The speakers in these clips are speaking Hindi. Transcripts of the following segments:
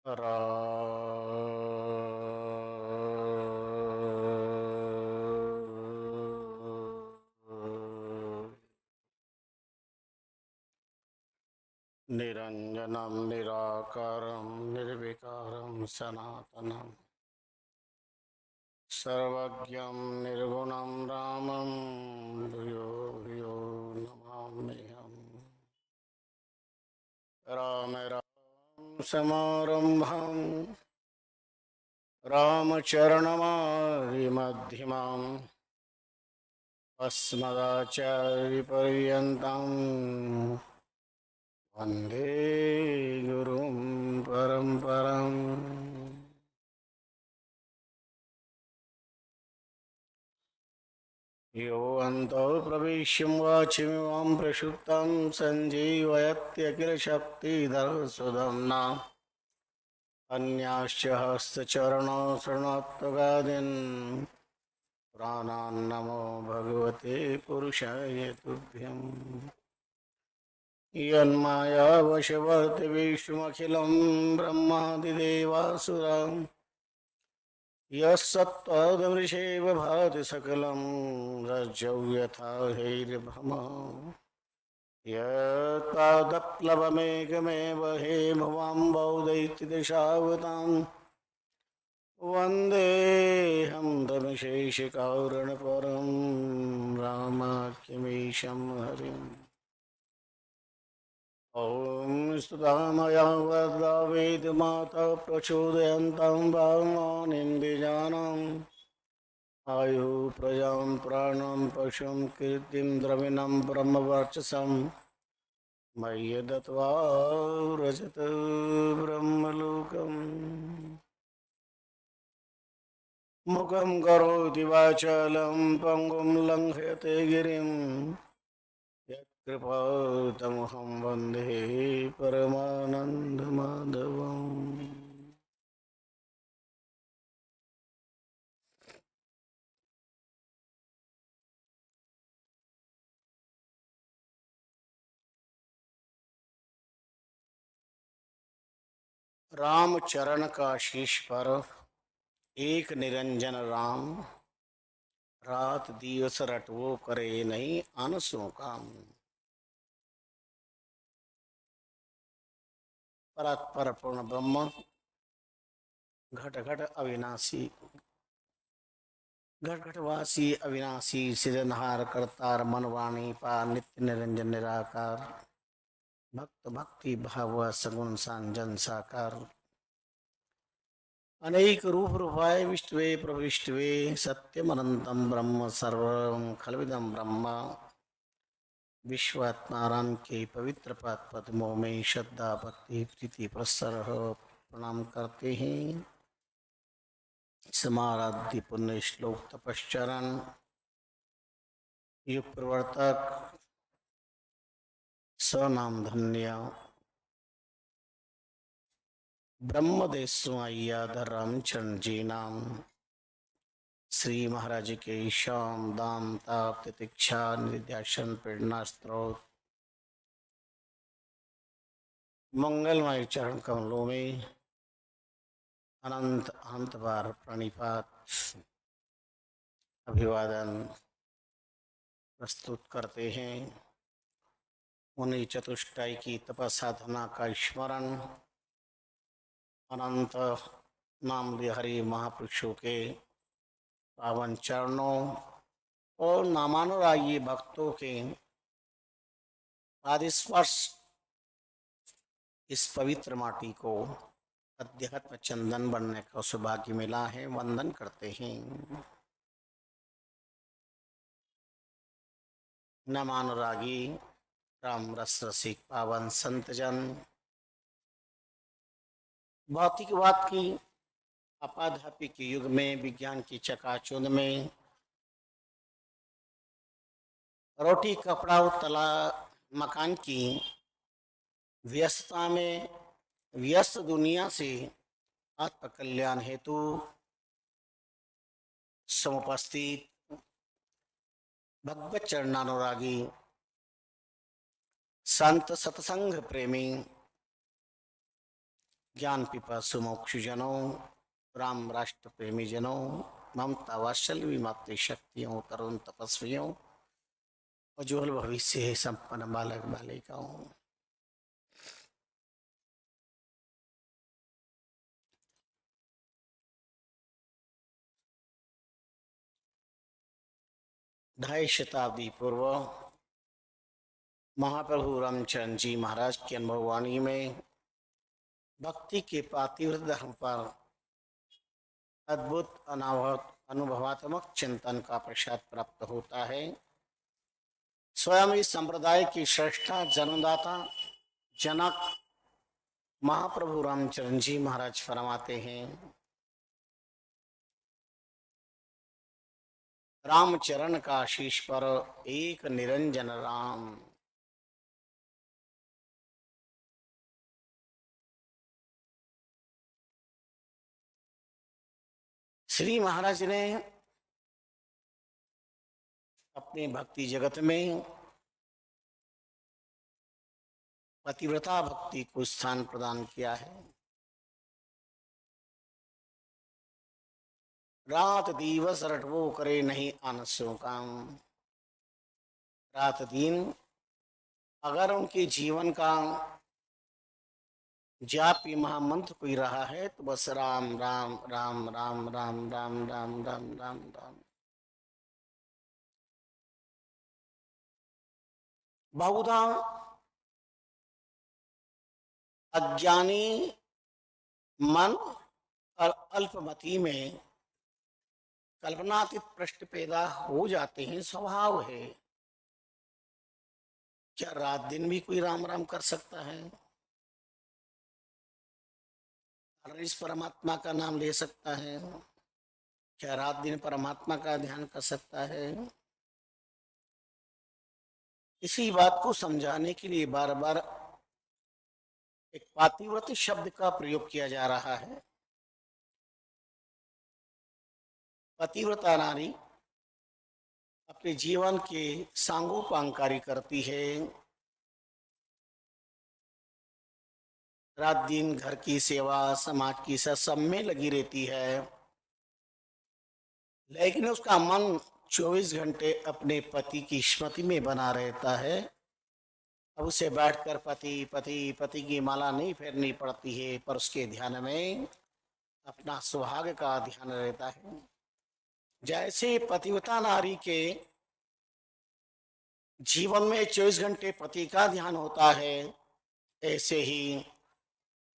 रा निरंजनम निराकारं निर्विकारं सनातनं सर्वज्ञं निर्गुणं रामं भूयो भूयो नमाम्यहम्। राम राम समारम्भां रामचरणमारिमध्यमाम् अस्मदाचार्यपर्यन्तं वन्दे गुरुं परम्पराम्। यो अन्तः प्रविश्य वाचिमिमां प्रक्षुप्तं सञ्जीवयत्यखिलशक्तिधरस्वधाम्ना अन्याश्च हस्तचरणशरणात्मगादीन् प्राणान्नमो भगवते पुरुषाय तुभ्यम्। यन्मायावशवर्तविश्वमखिलं ब्रह्मादिदेवासुराम् यस्सत्त्वदृशेव भाति सकलं रज्जौ यथा हैर्भ्रम यत्पादप्लवमेकमेव हेमवाम्बौदैत्यदशावतां वन्देऽहं तमशेषकारणपरं रामाख्यमीशं हरिम्। ॐ स्तुतामया वरदा वेदमाता प्रचोदयन्तं भावमानिन्द्रियाणाम् आयु प्रजां प्राणं पशुं कीर्तिं द्रविणं ब्रह्मवर्चसं मय्य दत्त्वा व्रजत ब्रह्मलोकम्। मुखं करोति वाचालं पङ्गुं लङ्घयते गिरिं यत्कृपातमहं वन्दे परमानन्दमाधवम्। राम चरण का शीश पर एक निरंजन राम रात दिवस रटवो करे नहीं अनसों काम। परात्पर पूर्ण ब्रह्म घट घट अविनाशी घट घटवासी अविनाशी सृजनहार करतार मनवाणी पा नित्य निरंजन निराकार भक्त भक्ति भाव सगुण सांजन साकार अनेक रूप रूपाय विष्टवे प्रविष्टवे सत्यम अनंतम ब्रह्म सर्वं खलविदं ब्रह्म विश्वात्माराम के पवित्र पाद पद्मों में श्रद्धा भक्ति प्रीति प्रसर प्रणाम करते हैं। समाराध्य पुण्य श्लोक तपश्चरण युग प्रवर्तक सनाम धन्य ब्रह्मदेश्वय्याधर रामचरण जी नाम श्री महाराज के शाम दाम ताप तितिक्षा नित्यासन प्रेरणा स्त्रोत मंगलमय चरण कमलों में अनंत अनंत बार प्रणिपात अभिवादन प्रस्तुत करते हैं। उन्हीं चतुष्टय की तपसाधना का स्मरण अनंत नाम हरि महापुरुषों के पावन चरणों और नामानुरागी भक्तों के पादस्पर्श इस पवित्र माटी को अध्यात्म चंदन बनने का सौभाग्य मिला है। वंदन करते हैं। नामानुरागी राम रस रसिक पावन संतजन भौतिकवाद की आपाधापी के युग में विज्ञान की चकाचौंध में रोटी कपड़ा और तला मकान की व्यस्तता में व्यस्त दुनिया से आत्म कल्याण हेतु समुपस्थित भगवत चरणानुरागी संत सत्संग प्रेमी ज्ञान पिपासु मोक्षजनों, राम राष्ट्र प्रेमी जनों, ममता वात्सल्य विमात्र शक्तियों, तरुण तपस्वियों, उज्ज्वल भविष्य संपन्न बालक बालिकाओं, ढाई शताब्दी पूर्व महाप्रभु रामचंद्र जी महाराज की अनुभववाणी में भक्ति के पातिव्रत धर्म पर अद्भुत अनुभवात्मक चिंतन का प्रसाद प्राप्त होता है। स्वयं इस संप्रदाय की श्रेष्ठा जन्मदाता जनक महाप्रभु रामचंद्र जी महाराज फरमाते हैं, रामचरण का शीश पर एक निरंजन राम। श्री महाराज ने अपने भक्ति जगत में पतिव्रता भक्ति को स्थान प्रदान किया है। रात दिवस रटवो करे नहीं आनसों काम। रात दिन अगर उनके जीवन का जापी महामंत्र कोई रहा है तो बस राम राम राम राम राम राम राम राम राम राम। बहुधा अज्ञानी मन और अल्पमति में कल्पनातीत प्रश्न पैदा हो जाते हैं, स्वभाव है। क्या रात दिन भी कोई राम राम कर सकता है? और इस परमात्मा का नाम ले सकता है? क्या रात दिन परमात्मा का ध्यान कर सकता है? इसी बात को समझाने के लिए बार बार एक पातिव्रत शब्द का प्रयोग किया जा रहा है। पतिव्रता नारी अपने जीवन के सांगोपांग करती है, रात दिन घर की सेवा समाज की सब में लगी रहती है, लेकिन उसका मन 24 घंटे अपने पति की स्मृति में बना रहता है। अब उसे बैठकर पति पति पति की माला नहीं फेरनी पड़ती है, पर उसके ध्यान में अपना सुहाग का ध्यान रहता है। जैसे पतिव्रता नारी के जीवन में 24 घंटे पति का ध्यान होता है, ऐसे ही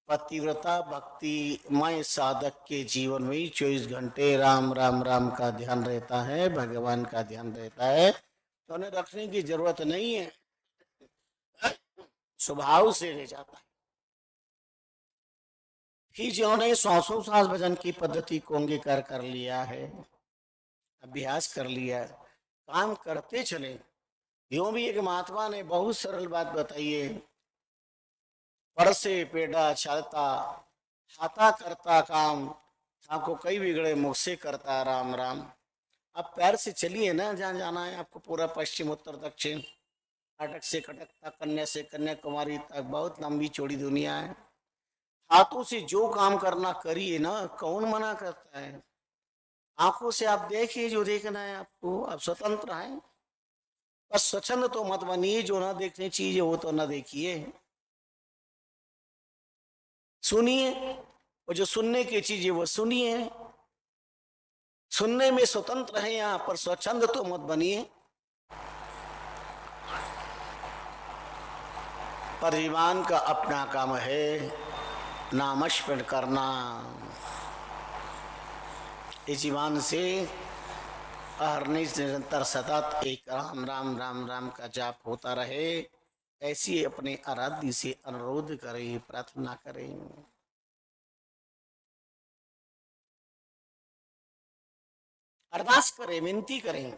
पतिव्रता भक्तिमय साधक के जीवन में 24 घंटे राम राम राम का ध्यान रहता है, भगवान का ध्यान रहता है। तो उन्हें रखने की जरूरत नहीं है, स्वभाव से रह जाता है। फिर जिन्होंने सौ साल भजन की पद्धति को अंगीकार कर लिया है, अभ्यास कर लिया, काम करते चले। यूं भी एक महात्मा ने बहुत सरल बात बताई है, परसे पेड़ा चलता हाथा करता काम, आपको कई बिगड़े मुख से करता राम राम। आप पैर से चलिए ना, जहाँ जाना है आपको, पूरा पश्चिम उत्तर दक्षिण, अटक से कटक तक, कन्या से कन्याकुमारी तक, बहुत लंबी चौड़ी दुनिया है। हाथों से जो काम करना करिए ना, कौन मना करता है? आंखों से आप देखिए जो देखना है आपको, आप स्वतंत्र हैं। बस स्वच्छंद तो मत बनिए, जो ना देखने चीज है वो तो ना देखिए। सुनिए, और जो सुनने की चीज है वो सुनिए। सुनने में स्वतंत्र है यहाँ पर, स्वच्छंद तो मत बनिए। परिवान का अपना काम है नामस्मरण करना। इस जीवन से अहरनिश निरंतर सतत एक राम राम राम राम का जाप होता रहे, ऐसी अपने आराध्य से अनुरोध करें, प्रार्थना करें। अरदास करें, विनती करें।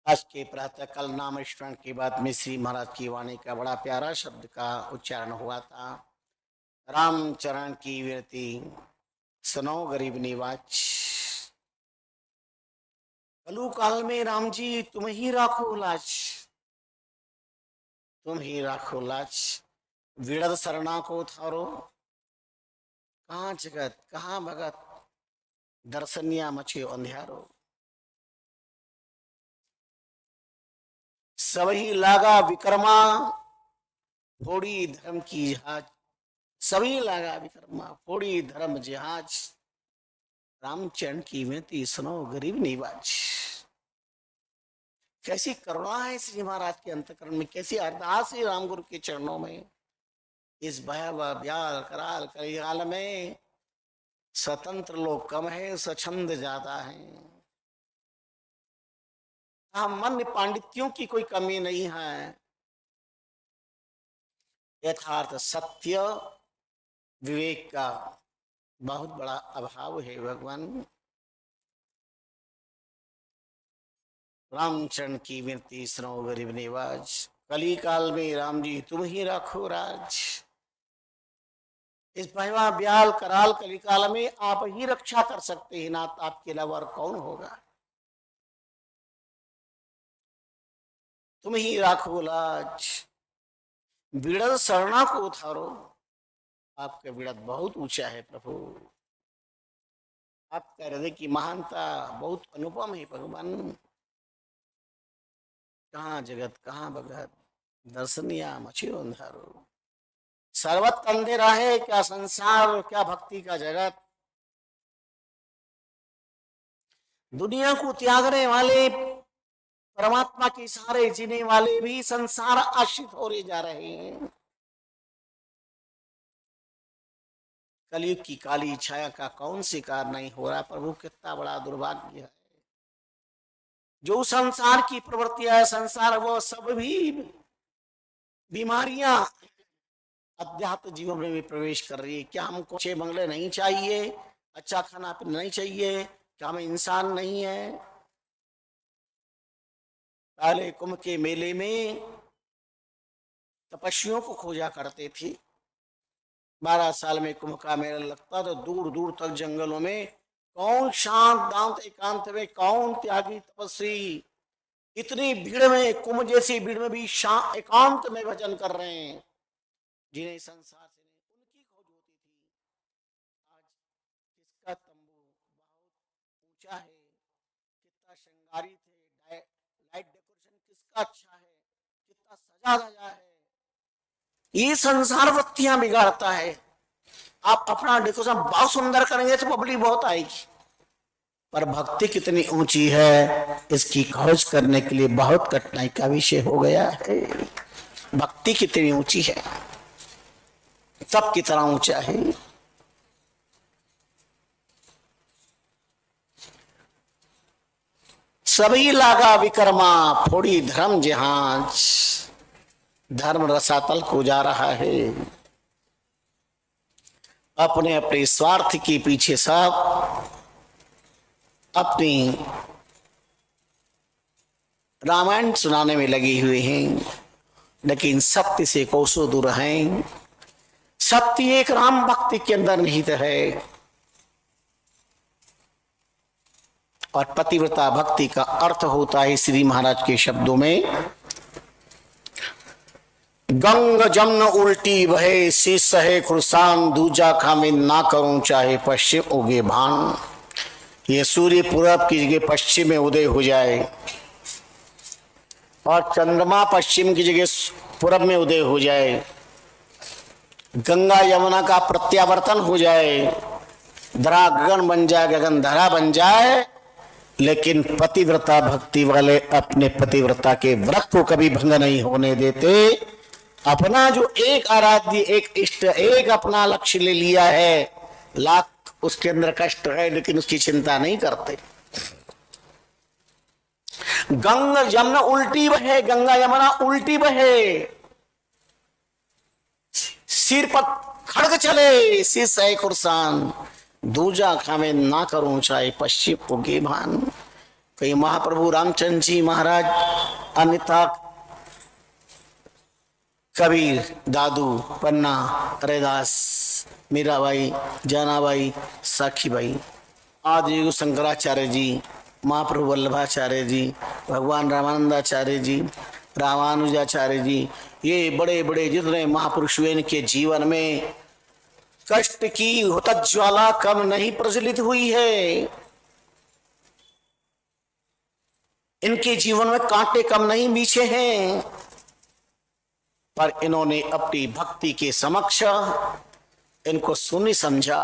आज के प्रातः कल नाम स्मरण के बाद में श्री महाराज की वाणी का बड़ा प्यारा शब्द का उच्चारण हुआ था, रामचरण की विरति सुनो गरीब निवाज। कलु काल में राम जी तुम ही राखो लाज, तुम ही राखो लाज, विड़द सरना को थारो, कहाँ जगत कहाँ भगत, दर्शनिया मचे अंधियारो। सभी लागा विक्रमा, फोड़ी धर्म की जहाज, सभी लागा विक्रमा फोड़ी धर्म जहाज, रामचरण की विनती सुनो गरीब निवाज। कैसी करुणा है श्री महाराज के अंतकरण में, कैसी अरदास है राम गुरु के चरणों में। इस भयावह ब्याल कराल कलिकाल में स्वतंत्र लोग कम है, स्वच्छंद ज्यादा है। मन पांडित्यों की कोई कमी नहीं है, यथार्थ सत्य विवेक का बहुत बड़ा अभाव है भगवान। रामचरण की विनती सुनो गरीब निवाज, कली काल में राम जी तुम ही रखो राज। इस भयवा ब्याल कराल कली काल में आप ही रक्षा कर सकते हैं, नाथ आपके अलावा और कौन होगा। तुम ही राखो लाज, बिड़द शरणा को उतारो, आपका बिड़द बहुत ऊंचा है प्रभु, आपका हृदय की महानता बहुत अनुपम है भगवान। कहाँ जगत कहाँ भगत, दर्शनिया मछियो अंधारो। सर्वत अंधेरा है क्या संसार, क्या भक्ति का जगत। दुनिया को त्यागने वाले, परमात्मा के सहारे जीने वाले भी संसार आश्रित हो जा रहे हैं। कलयुग की काली छाया का कौन शिकार नहीं हो रहा। प्रभु कितना बड़ा दुर्भाग्य है। जो संसार की प्रवृत्तियां है, संसार वो सब भी बीमारियां अध्यात्म जीवन में भी प्रवेश कर रही है। क्या हमको अच्छे बंगले नहीं चाहिए, अच्छा खाना पीना नहीं चाहिए, क्या हम इंसान नहीं है। पहले कुंभ के मेले में तपस्वियों को खोजा करते थे। 12 साल में कुंभ का मेला लगता तो दूर दूर तक जंगलों में कौन शांत दांत एकांत में, कौन त्यागी तपस्वी इतनी भीड़ में, कुंभ जैसी भीड़ में भी शांत एकांत में भजन कर रहे हैं, जिन्हें संसार से नहीं उनकी खोज होती थी। आज किसका तंबू बहुत ऊंचा है, कितना श्रृंगारित है, लाइट डेकोरेशन किसका अच्छा है, कितना सजा धजा है। ये संसार वृत्तियां बिगाड़ता है। आप अपना डेकोरेशन बहुत सुंदर करेंगे तो पब्लिक बहुत आएगी, पर भक्ति कितनी ऊंची है इसकी खोज करने के लिए बहुत कठिनाई का विषय हो गया है। भक्ति कितनी ऊंची है, सब कितना ऊंचा है। सभी लागा विकर्मा फोड़ी धर्म जहाज, धर्म रसातल को जा रहा है। अपने अपने स्वार्थ के पीछे सब अपनी रामायण सुनाने में लगे हुए हैं, लेकिन सत्य से कोसों दूर हैं। सत्य एक राम भक्ति के अंदर निहित है, और पतिव्रता भक्ति का अर्थ होता है श्री महाराज के शब्दों में, गंग जमन उल्टी बहे शीश है खुरसान, दूजा खामे ना करूं चाहे पश्चिम उगे भान। ये सूर्य पूरब की जगह पश्चिम में उदय हो जाए और चंद्रमा पश्चिम की जगह पूरब में उदय हो जाए, गंगा यमुना का प्रत्यावर्तन हो जाए, धरा गगन बन जाए, गगन धरा बन जाए, लेकिन पतिव्रता भक्ति वाले अपने पतिव्रता के व्रत को कभी भंग नहीं होने देते। अपना जो एक आराध्य, एक इष्ट, एक अपना लक्ष्य ले लिया है, लाख उसके अंदर कष्ट है लेकिन उसकी चिंता नहीं करते। गंग यमुना उल्टी बहे, गंगा यमुना उल्टी बहे, सिर पर खड़ग चले शीश है खुरसान, दूजा खामे ना करूं चाहे पश्चिम उगे भान। कई महाप्रभु रामचंद्र जी महाराज, अन्यथा कबीर, दादू, पन्ना, रैदास, मीराबाई, जानाबाई, साखीबाई, आदि शंकराचार्य जी, महाप्रभु वल्लभाचार्य जी, भगवान रामानंदाचार्य जी, रामानुजाचार्य जी, ये बड़े बड़े जितने महापुरुष हुए इनके जीवन में कष्ट की हुतज्वाला कम नहीं प्रज्वलित हुई है। इनके जीवन में कांटे कम नहीं बीछे हैं, पर इन्होंने अपनी भक्ति के समक्ष इनको सुनी समझा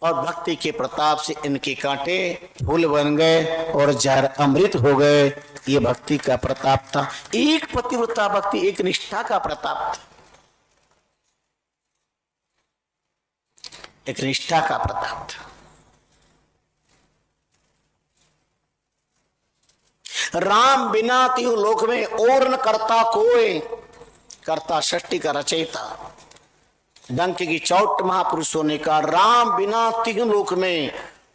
और भक्ति के प्रताप से इनके कांटे फूल बन गए और जहर अमृत हो गए। ये भक्ति का प्रताप था, एक पतिव्रता भक्ति, एक निष्ठा का प्रताप था, एक निष्ठा का प्रताप था। राम बिना त्यू लोक में और न करता कोई, करता सृष्टि का रचयिता। डंक की चौट महापुरुषों ने कहा, राम बिना तीन लोक में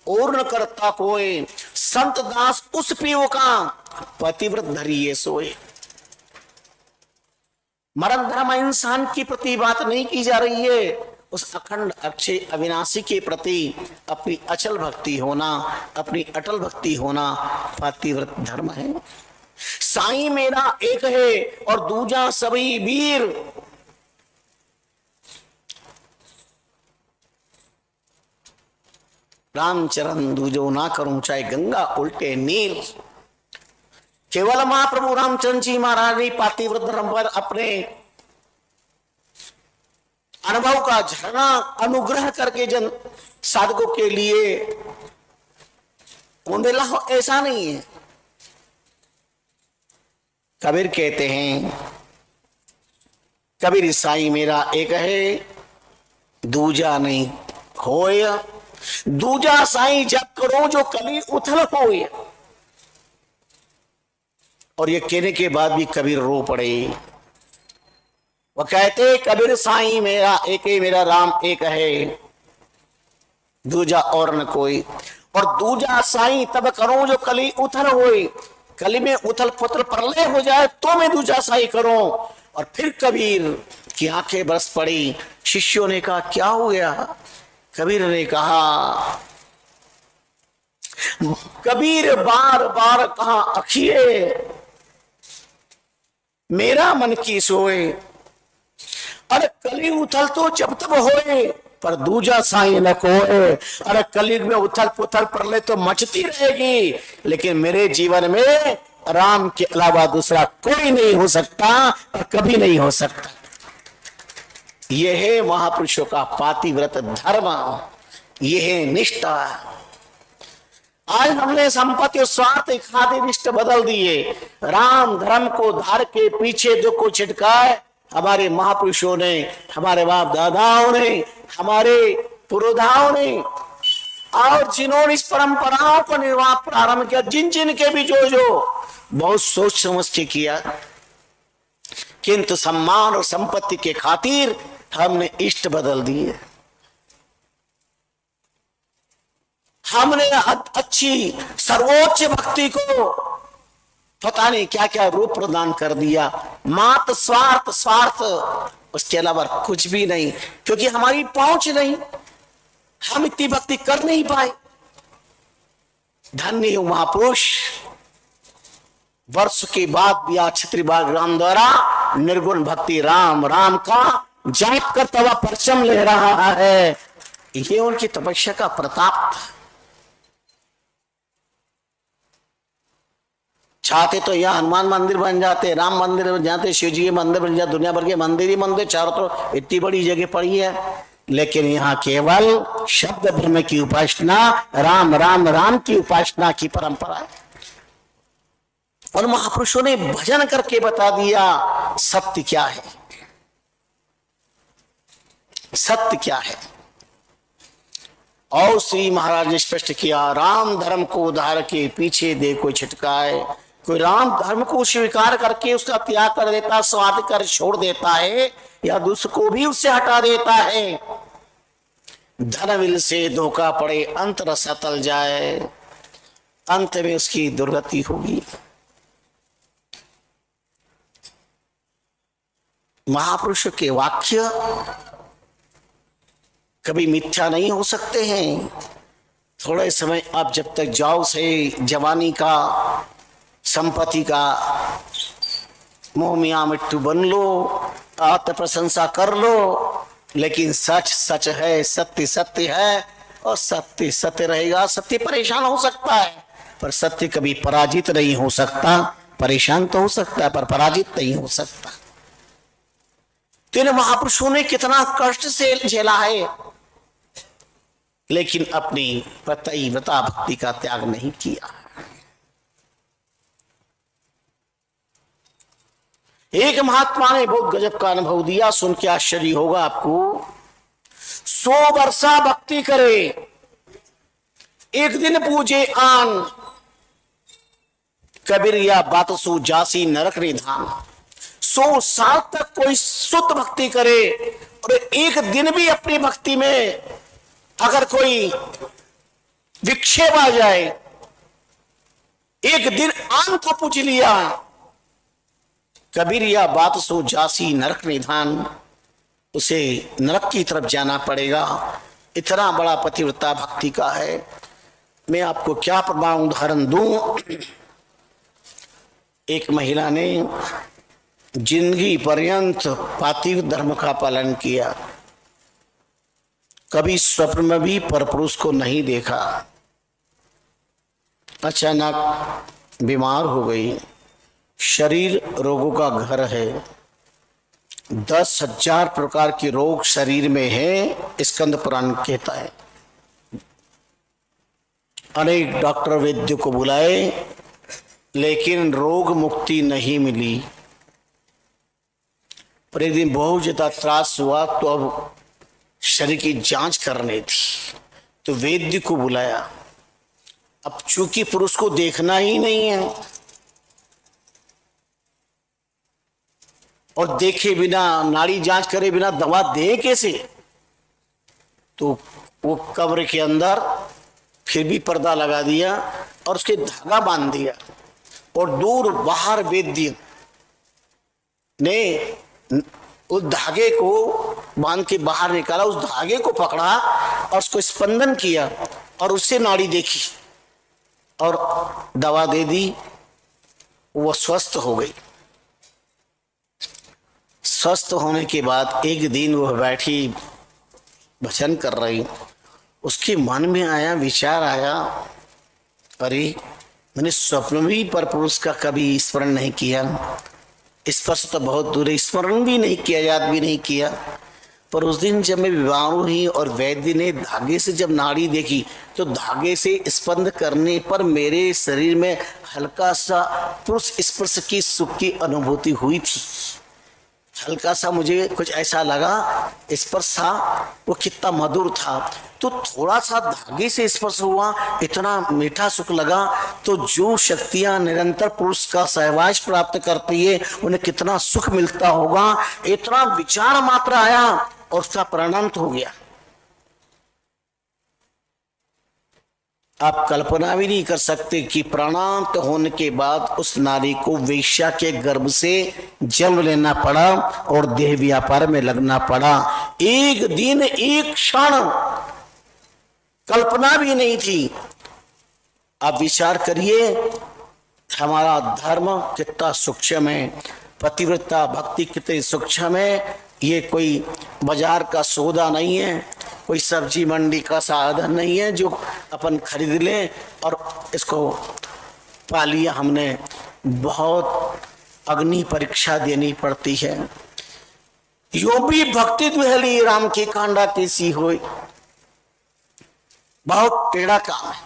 और न करता कोई, संत दास उस पीओ का पतिव्रत धरिए सोए। मरण धर्म इंसान की प्रति बात नहीं की जा रही है, उस अखंड अक्षय अविनाशी के प्रति अपनी अचल भक्ति होना, अपनी अटल भक्ति होना पतिव्रत धर्म है। साईं मेरा एक है और दूजा सभी वीर। रामचरण दूजो ना करूं चाहे गंगा उल्टे नील। केवल महाप्रभु रामचंद्र जी महाराज ने पातिव्रत धर्म पर अपने अनुभव का झरना अनुग्रह करके जन साधकों के लिए उंडेला हो, ऐसा नहीं है। कबीर कहते हैं, कबीर साईं मेरा एक है दूजा नहीं होय, दूजा साईं जब करो जो कली उथल होय। और ये कहने के बाद भी कबीर रो पड़े। वो कहते कबीर साईं मेरा एक है, मेरा राम एक है, दूजा और न कोई। और दूजा साईं तब करो जो कली उथल होय, कली में उथल पुथल प्रलय हो जाए तो मैं दूजा साईं करूं। और फिर कबीर की आंखें बरस पड़ी। शिष्यों ने कहा क्या हो गया? कबीर ने कहा, कबीर बार बार कहा अखिए मेरा मन की सोए। अरे कली उथल तो जब तब होए, पर दूजा साईं न कोए। अरे कलयुग में उथल पुथल प्रलय तो मचती रहेगी, लेकिन मेरे जीवन में राम के अलावा दूसरा कोई नहीं हो सकता और कभी नहीं हो सकता। यह है महापुरुषों का पातिव्रत धर्म, यह है निष्ठा। आज हमने संपत्ति और स्वार्थ खातिर निष्ठ बदल दिए। राम धर्म को धार के पीछे जो को छिटकाए हमारे महापुरुषों ने, हमारे बाप दादाओं ने, हमारे पुरोधाओं ने, और जिन्होंने इस परंपराओं को निर्वाह प्रारंभ किया, जिन जिन के भी जो बहुत सोच समझ के किया, किंतु सम्मान और संपत्ति के खातिर हमने इष्ट बदल दिए। हमने अच्छी सर्वोच्च भक्ति को पता नहीं क्या क्या रूप प्रदान कर दिया। मात स्वार्थ स्वार्थ, उसके अलावा कुछ भी नहीं, क्योंकि हमारी पहुंच नहीं, हम इतनी भक्ति कर नहीं पाए। धन्य हो महापुरुष, वर्ष के बाद भी छत्री बागराम द्वारा निर्गुण भक्ति राम राम का जाप करता हुआ परचम ले रहा है। ये उनकी तपस्या का प्रताप था। चाहते तो यहाँ हनुमान मंदिर बन जाते, राम मंदिर बन जाते, शिव जी के मंदिर बन जाते, दुनिया भर के मंदिर ही मंदिर चारों तरफ इतनी बड़ी जगह पड़ी है। लेकिन यहाँ केवल शब्द ब्रह्म की उपासना, राम राम राम की उपासना की परंपरा है। और महापुरुषों ने भजन करके बता दिया सत्य क्या है, सत्य क्या है। और श्री महाराज ने स्पष्ट किया, राम धर्म को उधार के पीछे दे कोई छिटकाए। कोई राम धर्म को स्वीकार करके उसका त्याग कर देता, स्वार्थ कर छोड़ देता है, या दूसरे को भी उससे हटा देता है, धनविल से धोखा पड़े अंतर सतल जाए, अंत में उसकी दुर्गति होगी। महापुरुषों के वाक्य कभी मिथ्या नहीं हो सकते हैं। थोड़े समय आप जब तक जाओ से जवानी का, संपत्ति का मोह मियाँ मिट्टू बन लो, आत्म प्रशंसा कर लो, लेकिन सच सच है, सत्य सत्य है और सत्य सत्य रहेगा। सत्य परेशान हो सकता है पर सत्य कभी पराजित नहीं हो सकता। परेशान तो हो सकता है पर पराजित नहीं हो सकता। तीन महापुरुषों ने कितना कष्ट से झेला है, लेकिन अपनी पतिव्रता भक्ति का त्याग नहीं किया। एक महात्मा ने बहुत गजब का अनुभव दिया, सुन के आश्चर्य होगा आपको। 100 वर्षा भक्ति करे, एक दिन पूजे आन, कबीर या बात सो जासी नरक निधान। 100 साल तक कोई शुद्ध भक्ति करे और एक दिन भी अपनी भक्ति में अगर कोई विक्षेप आ जाए, एक दिन आन को पूछ लिया, कबीर या बात सो जासी नरक निधान, उसे नरक की तरफ जाना पड़ेगा। इतना बड़ा पतिव्रता भक्ति का है। मैं आपको क्या प्रमाण उदाहरण दूं। एक महिला ने जिंदगी पर्यंत पातिव्रत धर्म का पालन किया, कभी स्वप्न में भी परपुरुष को नहीं देखा। अचानक बीमार हो गई। शरीर रोगों का घर है, 10,000 प्रकार के रोग शरीर में है, स्कंद पुराण कहता है। अनेक डॉक्टर वैद्य को बुलाए लेकिन रोग मुक्ति नहीं मिली। पर एक दिन बहुत ज्यादा त्रास हुआ तो अब शरीर की जांच करनी थी, तो वैद्य को बुलाया। अब चूंकि पुरुष को देखना ही नहीं है और देखे बिना, नाड़ी जांच करे बिना दवा दे कैसे, तो वो कब्र के अंदर फिर भी पर्दा लगा दिया और उसके धागा बांध दिया और दूर बाहर वैद्य ने उस धागे को बांध के बाहर निकाला, उस धागे को पकड़ा और उसको स्पंदन किया और उससे नाड़ी देखी और दवा दे दी। वो स्वस्थ हो गई। स्वस्थ होने के बाद एक दिन वह बैठी भजन कर रही, उसके मन में आया, विचार आया, अरे मैंने स्वप्न में भी परपुरुष का कभी स्मरण नहीं किया, स्पर्श तो बहुत दूर है, स्मरण भी नहीं किया, याद भी नहीं किया। पर उस दिन जब मैं विवाह हुई और वैद्य ने धागे से जब नाड़ी देखी तो धागे से स्पंद करने पर मेरे शरीर में हल्का सा पुरुष स्पर्श की सुख की अनुभूति हुई थी। हल्का सा मुझे कुछ ऐसा लगा, स्पर्श था वो कितना मधुर था, तो थोड़ा सा धागे से स्पर्श हुआ, इतना मीठा सुख लगा। तो जो शक्तियां निरंतर पुरुष का सहवास प्राप्त करती है उन्हें कितना सुख मिलता होगा, इतना विचार मात्र आया और उसका प्राणांत हो गया। आप कल्पना भी नहीं कर सकते कि प्राणांत होने के बाद उस नारी को वेश्या के गर्भ से जन्म लेना पड़ा और देह व्यापार में लगना पड़ा। एक दिन, एक क्षण कल्पना भी नहीं थी। आप विचार करिए, हमारा धर्म कितना सूक्ष्म है, पतिव्रता भक्ति कितनी सूक्ष्म है। ये कोई बाजार का सौदा नहीं है, कोई सब्जी मंडी का साधन नहीं है जो अपन खरीद लें और इसको पा लिया हमने। बहुत अग्नि परीक्षा देनी पड़ती है। यो भी भक्ति दुहली राम की कांडा कैसी हो, बहुत टेढ़ा काम है।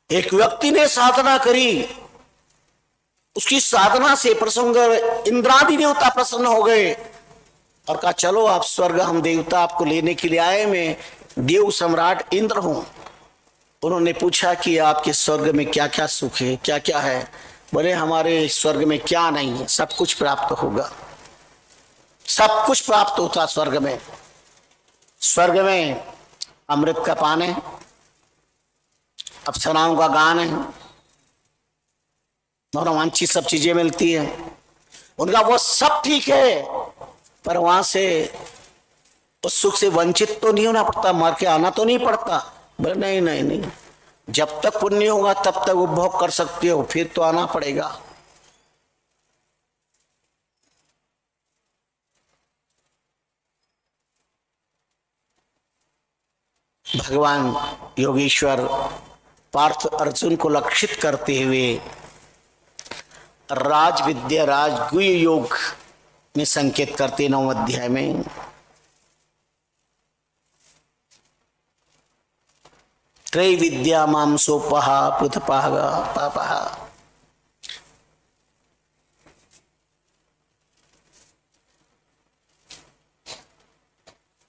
एक व्यक्ति ने साधना करी, उसकी साधना से प्रसंग इंद्रादि देवता प्रसन्न हो गए और कहा चलो आप स्वर्ग, हम देवता आपको लेने के लिए आए, मैं देव सम्राट इंद्र हूं। उन्होंने पूछा कि आपके स्वर्ग में क्या क्या सुख है, क्या क्या है। बोले हमारे स्वर्ग में क्या नहीं है, सब कुछ प्राप्त होगा, सब कुछ प्राप्त होता स्वर्ग में। स्वर्ग में अमृत का पान है, अप्सराओं का गान है, मनोवांछित सब चीजें मिलती है। उनका वो सब ठीक है, पर वहां से उस सुख से वंचित तो नहीं होना पड़ता, मार के आना तो नहीं पड़ता। बोले नहीं नहीं नहीं, जब तक पुण्य होगा तब तक उपभोग कर सकते हो, फिर तो आना पड़ेगा। भगवान योगेश्वर पार्थ अर्जुन को लक्षित करते हुए राज विद्या राजगुह्य योग में संकेत करते 9 अध्याय में। त्रय विद्या माम सोपह पृथपाह पापः।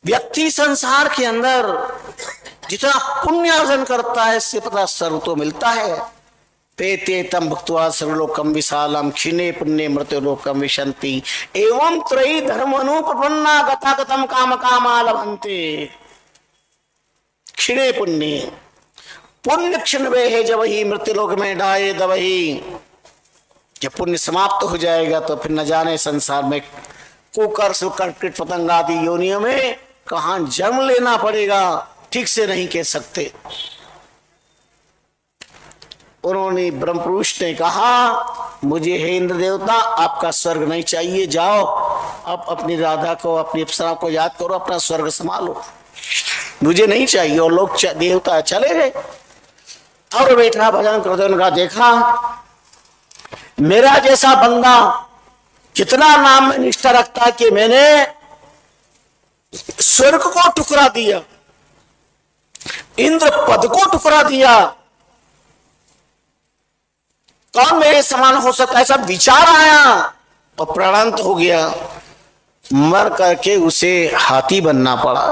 व्यक्ति संसार के अंदर जितना पुण्य अर्जन करता है इससे पता सर्व तो मिलता है। पेते तम भुक्त्वा सर्वलोकम विशालम क्षीणे पुण्य मृत्युलोकम विशंति एवं त्रयी धर्मनुपन्ना गतागतम काम कामा लभन्ते। क्षीणे पुण्य, पुण्य क्षण वे है जब ही मृत्युलोक में डाये दबही। जब पुण्य समाप्त हो जाएगा तो फिर न जाने संसार में कुकर कीट पतंग आदि योनियों में कहां जन्म लेना पड़ेगा, ठीक से नहीं कह सकते। उन्होंने ब्रह्म पुरुष ने कहा मुझे हे इंद्र देवता आपका स्वर्ग नहीं चाहिए, जाओ आप अपनी राधा को अपनी अप्सरा को याद करो, अपना स्वर्ग संभालो, मुझे नहीं चाहिए। और लोग देवता चले गए और बैठा भजन करते, उनका देखा मेरा जैसा बंदा कितना नाम में निष्ठा रखता है कि मैंने स्वर्ग को ठुकरा दिया, इंद्र पद को ठुकरा दिया, कौन मेरे समान हो सकता है, ऐसा विचार आया और प्राणांत हो गया। मर करके उसे हाथी बनना पड़ा।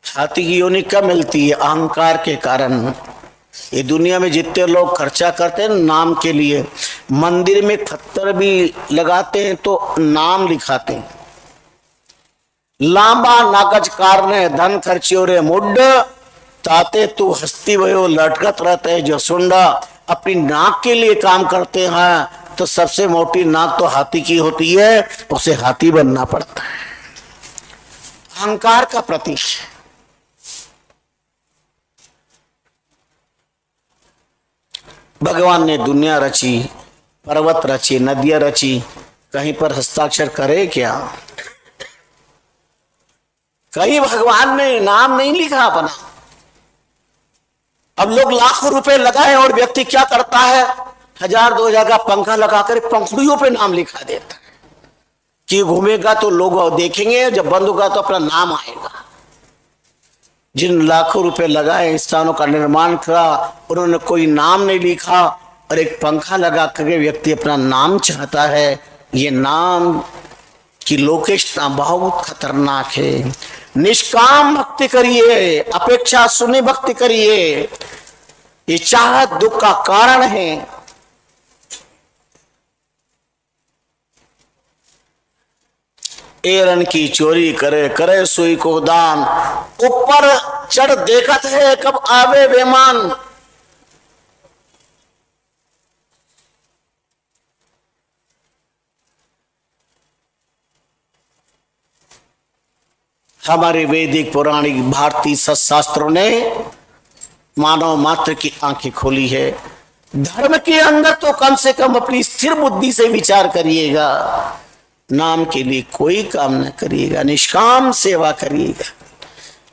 हाथी की योनि कब मिलती है? अहंकार के कारण। ये दुनिया में जितने लोग खर्चा करते हैं नाम के लिए, मंदिर में पत्थर भी लगाते हैं तो नाम लिखाते हैं। लांबा नागज कारने धन खर्चियो रे मुड्ड ताते तू हस्ती भयो लटकत रहते है जो सुंडा। अपनी नाक के लिए काम करते हैं तो सबसे मोटी नाक तो हाथी की होती है, उसे हाथी बनना पड़ता है। अहंकार का प्रतीक। भगवान ने दुनिया रची, पर्वत रची, नदियां रची, कहीं पर हस्ताक्षर करे क्या? कहीं भगवान ने नाम नहीं लिखा अपना। अब लोग लाखों रुपए लगाए और व्यक्ति क्या करता है, 1000-2000 का पंखा लगाकर पंखुड़ियों पे नाम लिखा देता है कि घूमेगा तो लोग देखेंगे, जब बंद होगा तो अपना नाम आएगा। जिन लाखों रुपए लगाए स्थानों का निर्माण करा, उन्होंने कोई नाम नहीं लिखा और एक पंखा लगा करके व्यक्ति अपना नाम चाहता है। ये नाम की लोकेशना बहुत खतरनाक है। निष्काम भक्ति करिए, अपेक्षा सुनी भक्ति करिए, ये चाहत दुख का कारण है। एरन की चोरी करे करे सुई को दान, ऊपर चढ़ देखत है कब आवे बेमान। हमारे वैदिक पौराणिक भारतीय शास्त्रों ने मानव मात्र की आंखें खोली है। धर्म के अंदर तो कम से कम अपनी स्थिर बुद्धि से विचार करिएगा, नाम के लिए कोई काम न करिएगा, निष्काम सेवा करिएगा।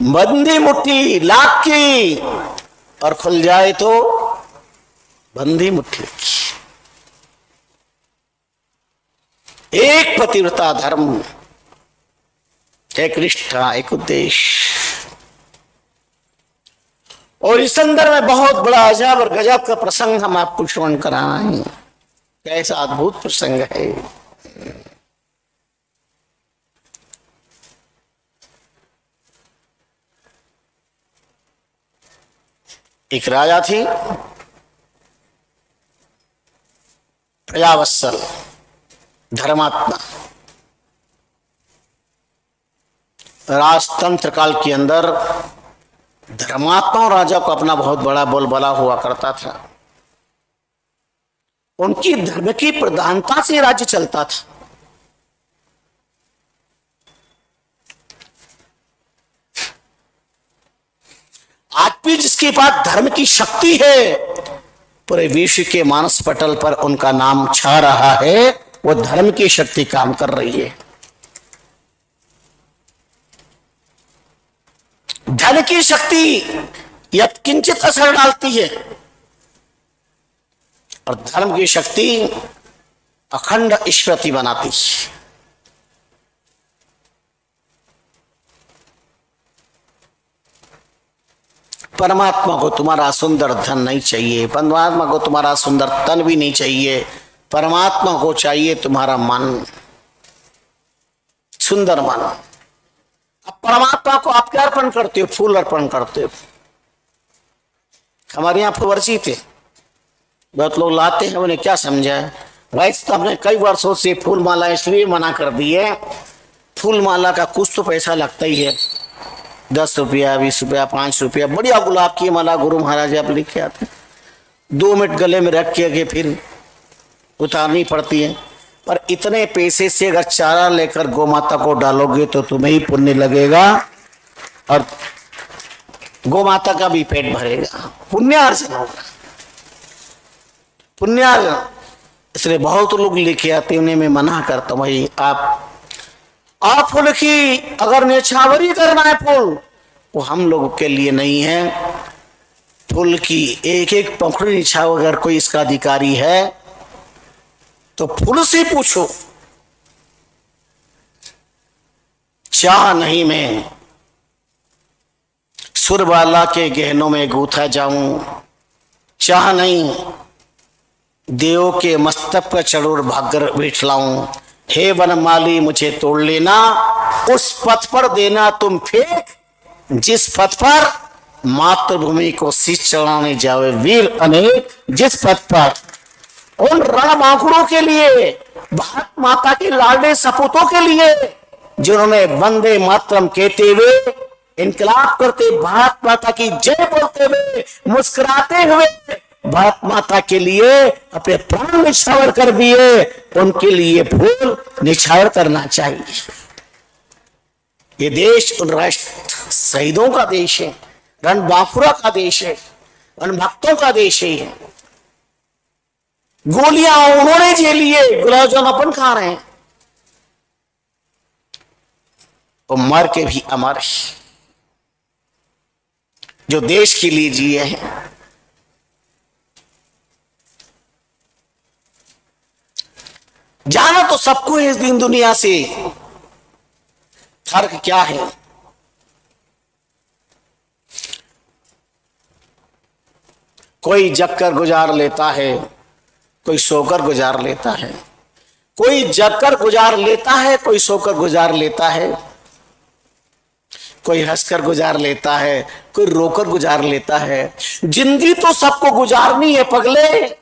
बंदी मुट्ठी लाख की और खुल जाए तो बंदी मुट्ठी की। एक पतिव्रता धर्म, एक निष्ठा, एक उद्देश्य। और इस अंदर में बहुत बड़ा अजब और गजब का प्रसंग हम आपको श्रवण कराएं। कैसा अद्भुत प्रसंग है। एक राजा थी, प्रजावत्सल, धर्मात्मा। राजतंत्र काल के अंदर धर्मात्मा राजा को अपना बहुत बड़ा बोलबाला हुआ करता था। उनकी धर्म की प्रधानता से राज्य चलता था। भी जिसके पास धर्म की शक्ति है, पूरे विश्व के मानस पटल पर उनका नाम छा रहा है, वो धर्म की शक्ति काम कर रही है। धन की शक्ति यत्किंचित असर डालती है और धर्म की शक्ति अखंड स्मृति बनाती है। परमात्मा को तुम्हारा सुंदर धन नहीं चाहिए, परमात्मा को तुम्हारा सुंदर तन भी नहीं चाहिए, परमात्मा को चाहिए तुम्हारा मन, सुंदर मन। अब परमात्मा को आप क्या अर्पण करते हो? फूल अर्पण करते हो। हमारे यहाँ फूल वर्षी थे, बहुत लोग लाते हैं, उन्हें क्या समझा है भाई? तो हमने कई वर्षों से फूल माला इसलिए मना कर दी है, फूल माला का कुछ तो पैसा लगता ही है, 10 रुपया, 20 रुपया, 5 रुपया। बढ़िया गुलाब की माला गुरु महाराज आप लिखे आते, 2 मिनट गले में रख के फिर उतारनी पड़ती है। पर इतने पैसे से अगर चारा लेकर गौ माता को डालोगे तो तुम्हें ही पुण्य लगेगा और गौ माता का भी पेट भरेगा, पुण्यार्जन होगा, पुण्यार्जन। इसलिए बहुत लोग लेके आते हैं, उन्हें मैं मना करता हूं भाई आप फूल की अगर नेछावरी करना है फूल, वो हम लोगों के लिए नहीं है। फूल की एक एक पंखुड़ी निछाव अगर कोई इसका अधिकारी है तो फूल से पूछो। चाह नहीं मैं सुरबाला के गहनों में गूथा जाऊं, चाह नहीं देव के मस्तक पर चढ़ोर भागर बैठलाऊं। हे वनमाली मुझे तोड़ लेना, उस पथ पर देना तुम फेंक जिस पथ पर मातृभूमि को शीश चढ़ाने जावे वीर अनेक। जिस पथ पर उन रण आंकड़ों के लिए, भारत माता के लाडले सपूतों के लिए जिन्होंने वंदे मातरम कहते हुए इनकलाब करते, भारत माता की जय बोलते हुए, मुस्कुराते हुए भारत माता के लिए अपने प्राण निछावर कर दिए, उनके लिए फूल निछावर करना चाहिए। ये देश उन राष्ट्र शहीदों का देश है, रणबांकुरा का देश है, रण भक्तों का देश है। गोलियां उन्होंने झेली है, गुलाब जामुन अपन खा रहे हैं, वो मर के भी अमर है। जो देश के लिए जिए हैं, जाना तो सबको है इस दिन दुनिया से, फर्क क्या है? कोई जगकर गुजार लेता है, कोई सोकर गुजार लेता है, कोई जगकर गुजार लेता है, कोई सोकर गुजार लेता है, कोई हंसकर गुजार लेता है, कोई रोकर गुजार लेता है। जिंदगी तो सबको गुजारनी है पगले,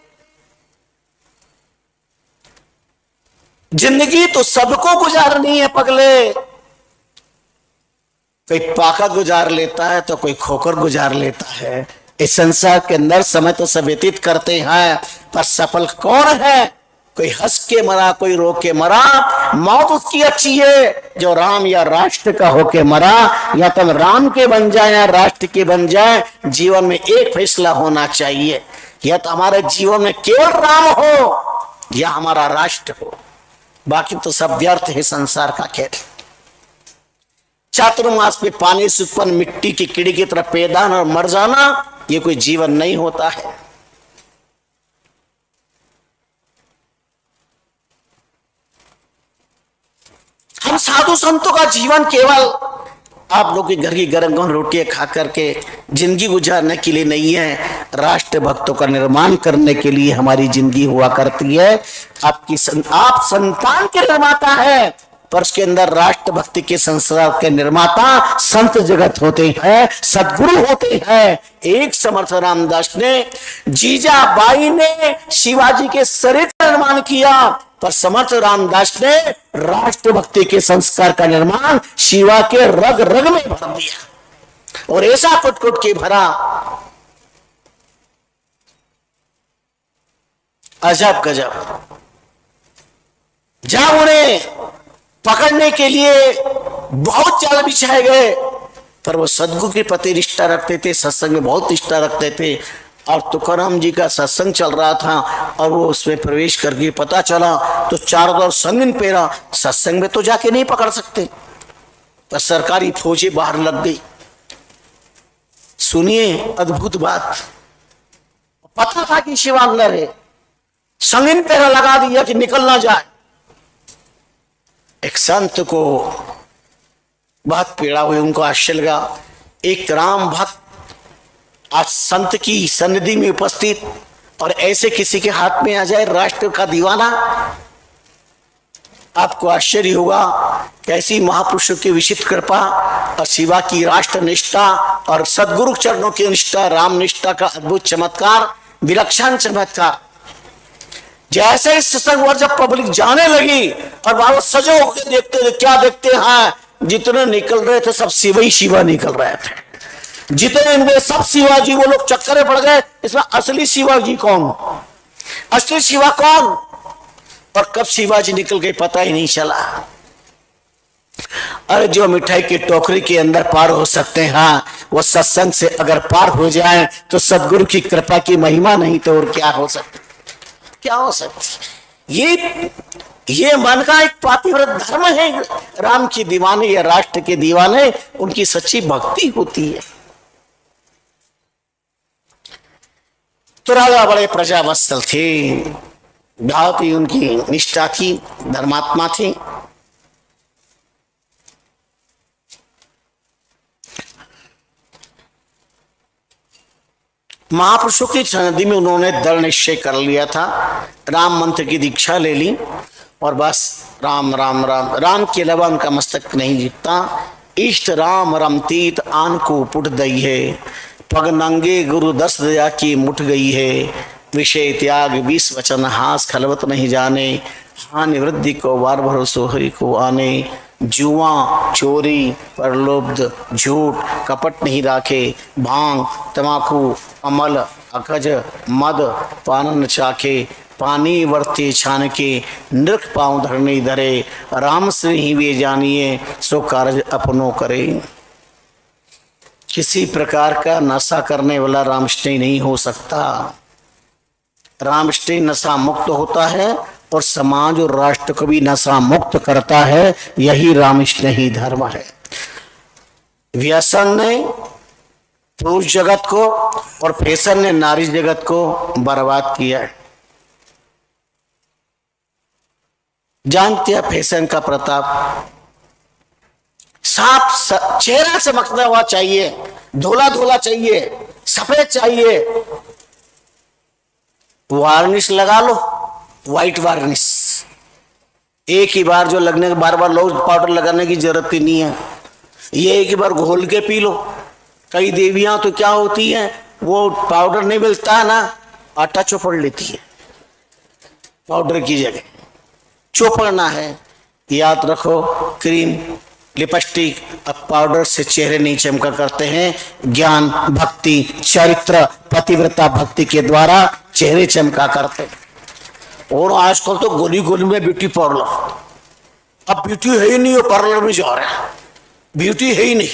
जिंदगी तो सबको गुजारनी है पगले। कोई पाकर गुजार लेता है तो कोई खोकर गुजार लेता है। इस संसार के अंदर समय तो सब व्यतीत करते हैं, पर सफल कौन है? कोई हंस के मरा, कोई रो के मरा। मौत उसकी अच्छी है जो राम या राष्ट्र का होके मरा, या तुम राम के बन जाए या राष्ट्र के बन जाए। जीवन में एक फैसला होना चाहिए, या तो हमारे जीवन में केवल राम हो या हमारा राष्ट्र हो, बाकी तो सब व्यर्थ है संसार का खेल। चातुर्मास पे पानी से उत्पन्न मिट्टी की कीड़ी की तरह पैदा और मर जाना, ये कोई जीवन नहीं होता है। हम साधु संतों का जीवन केवल आप लोग के घर की गरम गरम रोटियां खा करके जिंदगी गुजारने के लिए नहीं है, राष्ट्र भक्तों का निर्माण करने के लिए हमारी जिंदगी हुआ करती है। आप संतान के निर्माता है, पर उसके अंदर राष्ट्र भक्ति के संस्कार के निर्माता संत जगत होते हैं, सदगुरु होते हैं। एक समर्थ रामदास ने, जीजाबाई ने शिवाजी के शरीर का निर्माण किया, पर समर्थ रामदास ने राष्ट्र भक्ति के संस्कार का निर्माण शिवा के रग रग में भर दिया, और ऐसा कुट कुट के भरा, अजब गजब। जब उन्हें पकड़ने के लिए बहुत जाल बिछाए गए, पर वो सदगुरु के प्रति निष्ठा रखते थे, सत्संग में बहुत निष्ठा रखते थे। और तुकाराम जी का सत्संग चल रहा था और वो उसमें प्रवेश करके पता चला तो चारों तरफ संगीन पेरा, सत्संग में तो जाके नहीं पकड़ सकते, पर सरकारी फौजें बाहर लग गई। सुनिए अद्भुत बात, पता था कि शिवा अंदर है, संगीन पेरा लगा दिया कि निकल ना जाए। एक संत को बहुत पीड़ा हुई, उनको आश्चर्य लगा, एक राम भक्त आज संत की सन्निधि में उपस्थित और ऐसे किसी के हाथ में आ जाए, राष्ट्र का दीवाना। आपको आश्चर्य होगा कैसी महापुरुषों की विचित्र कृपा और शिवा की राष्ट्र निष्ठा और सदगुरु चरणों की निष्ठा, राम निष्ठा का अद्भुत चमत्कार, विलक्षण चमत्कार। जैसे इस सत्संग पर जब पब्लिक जाने लगी और बाबा सजो होकर देखते थे, क्या देखते हैं, जितने निकल रहे थे सब शिवा ही शिवा निकल रहे थे, जितने इनके सब शिवाजी, वो लोग चक्कर में पड़ गए, इसमें असली शिवाजी कौन, असली शिवा कौन, और कब शिवाजी निकल गए पता ही नहीं चला। अरे जो मिठाई की टोकरी के अंदर पार हो सकते हैं, वो सत्संग से अगर पार हो जाए तो सदगुरु की कृपा की महिमा नहीं तो और क्या हो सकता, क्या हो सकती। ये मन का एक पातिव्रत धर्म है, राम की दीवाने या राष्ट्र के दीवाने, उनकी सच्ची भक्ति होती है। तो राजा बड़े प्रजावत्सल थे, बहुत ही उनकी निष्ठा थी, धर्मात्मा थे। महापुरुषों की सन्निधि में उन्होंने दृढ़ निश्चय कर लिया था, राम मंत्र की दीक्षा ले ली और बस राम राम राम राम के अलावा उनका मस्तक नहीं जीतता। इष्ट राम रमतीत आन को पुट दई है, पग नंगे गुरु दस दया की मुठ गई है, विषय त्याग 20 वचन हास खलवत नहीं जाने, हानि वृद्धि को वार भरोसो हरि को आने, जुआ चोरी प्रलोभ झूठ कपट नहीं राखे, भांग तमाकू अमल अकज मद पानन चाखे, पानी वर्ते छान के नृक पाँव धरने धरे, राम से ही वे जानिए सो कार्य अपनों करे। किसी प्रकार का नशा करने वाला रामष्टय नहीं हो सकता। रामष्टय नशा मुक्त होता है और समाज और राष्ट्र को भी नशा मुक्त करता है, यही रामष्टय ही धर्म है। व्यसन ने पुरुष जगत को और फैशन ने नारी जगत को बर्बाद किया है। जानते हैं फैशन का प्रताप, साफ चेहरा चमकता हुआ चाहिए, धोला धोला चाहिए, सफेद चाहिए, वार्निश लगा लो, व्हाइट वार्निश, एक ही बार जो लगने के बार बार लोग पाउडर लगाने की जरूरत ही नहीं है, ये एक ही बार घोल के पी लो। कई देवियां तो क्या होती हैं, वो पाउडर नहीं मिलता है ना, आटा चोपड़ लेती है पाउडर की जगह, चोपड़ना है। याद रखो, क्रीम लिपस्टिक अब पाउडर से चेहरे नहीं चमका करते हैं, ज्ञान भक्ति चरित्र पतिव्रता भक्ति के द्वारा चेहरे चमका करते हैं। और आजकल तो गोली गोली में ब्यूटी पार्लर, अब ब्यूटी है ही नहीं, पार्लर में जा रहे हैं, ब्यूटी है ही नहीं।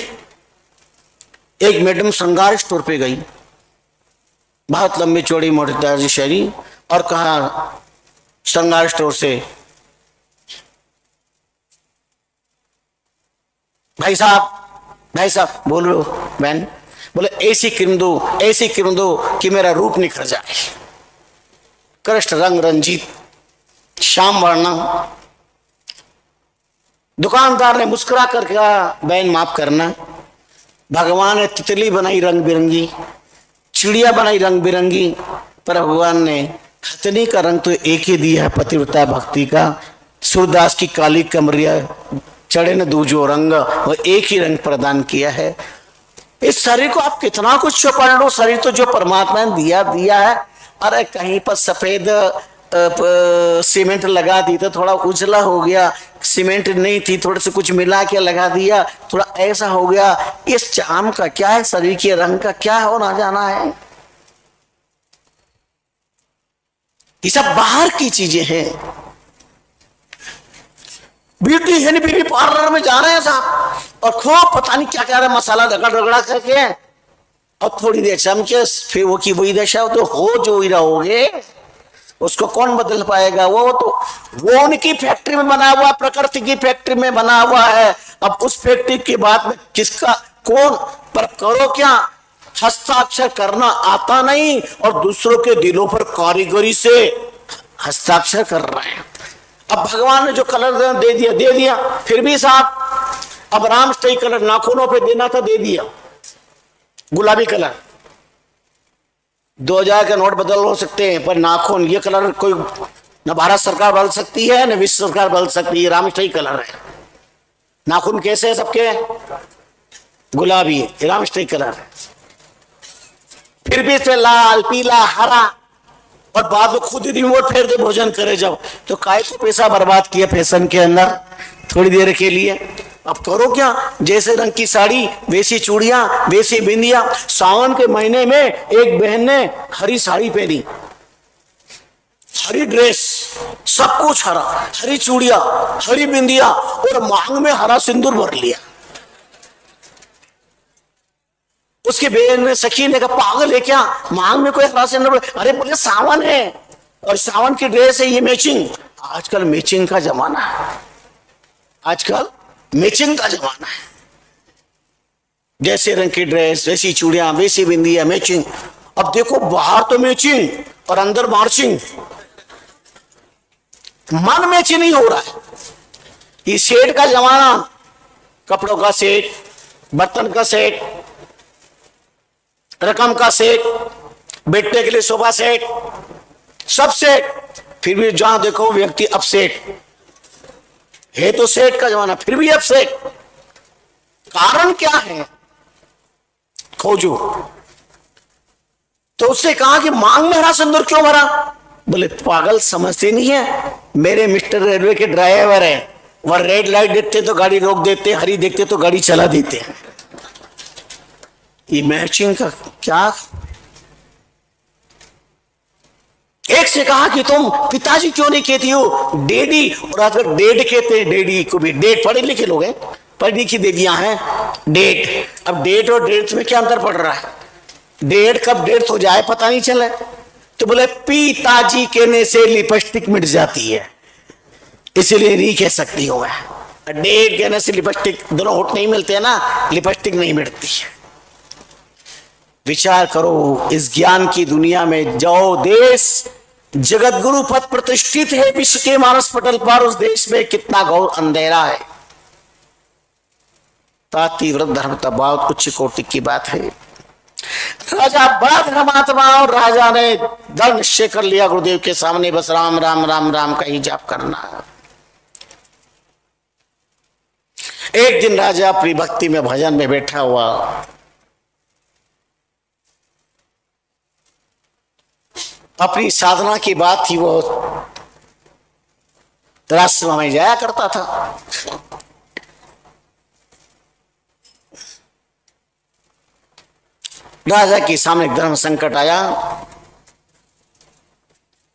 एक मैडम श्रृंगार स्टोर पे गई, बहुत लंबी चौड़ी मोटी शरीर, और कहा श्रृंगार स्टोर से, भाई साहब बोलो बहन, बोले ऐसी क्रीम दो कि मेरा रूप निखर जाए, कृष्ण रंग रंजीत श्याम वर्णा। दुकानदार ने मुस्कुरा कर कहा, बहन माफ करना, भगवान ने तितली बनाई रंग बिरंगी, चिड़िया बनाई रंग बिरंगी, पर भगवान ने हथनी का रंग तो एक ही दिया है, पतिव्रता भक्ति का। सूरदास की काली कमरिया चढ़े न दूजो रंग, वो एक ही रंग प्रदान किया है। इस शरीर को आप कितना कुछ पढ़ लो, शरीर तो जो परमात्मा ने दिया है। अरे कहीं पर सफेद सीमेंट लगा दी तो थोड़ा उजला हो गया, सीमेंट नहीं थी थोड़े से कुछ मिला के लगा दिया, थोड़ा ऐसा हो गया। इस चाम का क्या है, शरीर के रंग का क्या होना जाना है, ये सब बाहर की चीजें हैं। ब्यूटी है नहीं, ब्यूटी पार्लर में जा रहे हैं साहब, और खूब पता नहीं क्या क्या मसाला रगड़ रगड़ा करके, और थोड़ी देर चमके फिर वो की वही दशा। तो हो जो ही रहोगे, उसको कौन बदल पाएगा? वो उनकी फैक्ट्री में बना हुआ, प्रकृति की फैक्ट्री में बना हुआ है। अब उस फैक्ट्री के बाद में किसका कौन, पर करो क्या, हस्ताक्षर करना आता नहीं और दूसरों के दिलों पर कारीगरी से हस्ताक्षर कर रहे हैं। अब भगवान ने जो कलर दे दिया, फिर भी साहब अब रामस्टई कलर नाखूनों पे देना था, दे दिया गुलाबी कलर। 2000 के नोट बदल हो सकते हैं, पर नाखून ये कलर कोई न भारत सरकार बदल सकती है न विश्व सरकार बदल सकती है, रामस्टई कलर है। नाखून कैसे है सबके? गुलाबी है, रामस्टई कलर है। फिर भी इसे लाल पीला हरा, और बाद में खुद ही रिमोट फेर दे भोजन करे जाओ, तो काय को पैसा बर्बाद किया फैशन के अंदर थोड़ी देर के लिए। अब करो क्या, जैसे रंग की साड़ी वैसी चूड़ियां वैसी बिंदिया। सावन के महीने में एक बहन ने हरी साड़ी पहनी, हरी ड्रेस, सब कुछ हरा, हरी चूड़िया हरी बिंदिया, और मांग में हरा सिंदूर भर लिया। उसकी बहन ने सखी ने कहा पागल है क्या, मांग में कोई हरा सिंदूर? अरे बोले सावन है और सावन की ड्रेस है, ये मैचिंग। आजकल मैचिंग का जमाना है, आजकल मैचिंग का जमाना है। जैसे रंग की ड्रेस वैसी चूड़ियां वैसी बिंदिया, मैचिंग। अब देखो बाहर तो मैचिंग और अंदर मार्चिंग, मन मैचिंग नहीं हो रहा है। ये सेट का जमाना, कपड़ों का सेट, बर्तन का सेट, रकम का सेट, बैठने के लिए सोफा सेट, सब सेट। फिर भी जहां देखो व्यक्ति अपसेट है, तो सेट का जमाना फिर भी अपसेट। कारण क्या है, खोजो। तो उससे कहा कि मांग में हरा सिंदूर क्यों भरा? बोले पागल समझते नहीं है, मेरे मिस्टर रेलवे के ड्राइवर है, वह रेड लाइट देखते तो गाड़ी रोक देते, हरी देखते तो गाड़ी चला देते हैं। ये मैचिंग का क्या? एक से कहा कि तुम पिताजी क्यों नहीं कहती हो डैडी, और आजकल डेड कहते हैं, डैडी को भी। डेड पढ़े लिखे लोग हैं, पढ़ी लिखी देवियां हैं, डेट। अब डेट और डेट में क्या अंतर पड़ रहा है? डेट कब डेट हो जाए पता नहीं चले। तो बोले पिताजी कहने से लिपस्टिक मिट जाती है, इसीलिए नहीं कह सकती हूं मैं। डेट कहने से लिपस्टिक, दोनों होठ नहीं मिलते हैं ना, लिपस्टिक नहीं मिटती है। विचार करो, इस ज्ञान की दुनिया में जो देश जगत गुरु पद प्रतिष्ठित है विश्व के मानस पटल पर, उस देश में कितना घोर अंधेरा है। तीव्र धर्म तबाव उच्च कोटि की बात है। राजा बड़ा धर्मात्मा, और राजा ने दृढ़ निश्चय कर लिया गुरुदेव के सामने, बस राम राम राम राम का ही जाप करना। एक दिन राजा अपनी भक्ति में भजन में बैठा हुआ, अपनी साधना की बात थी, वो राष्ट्र में जाया करता था। राजा के सामने धर्म संकट आया।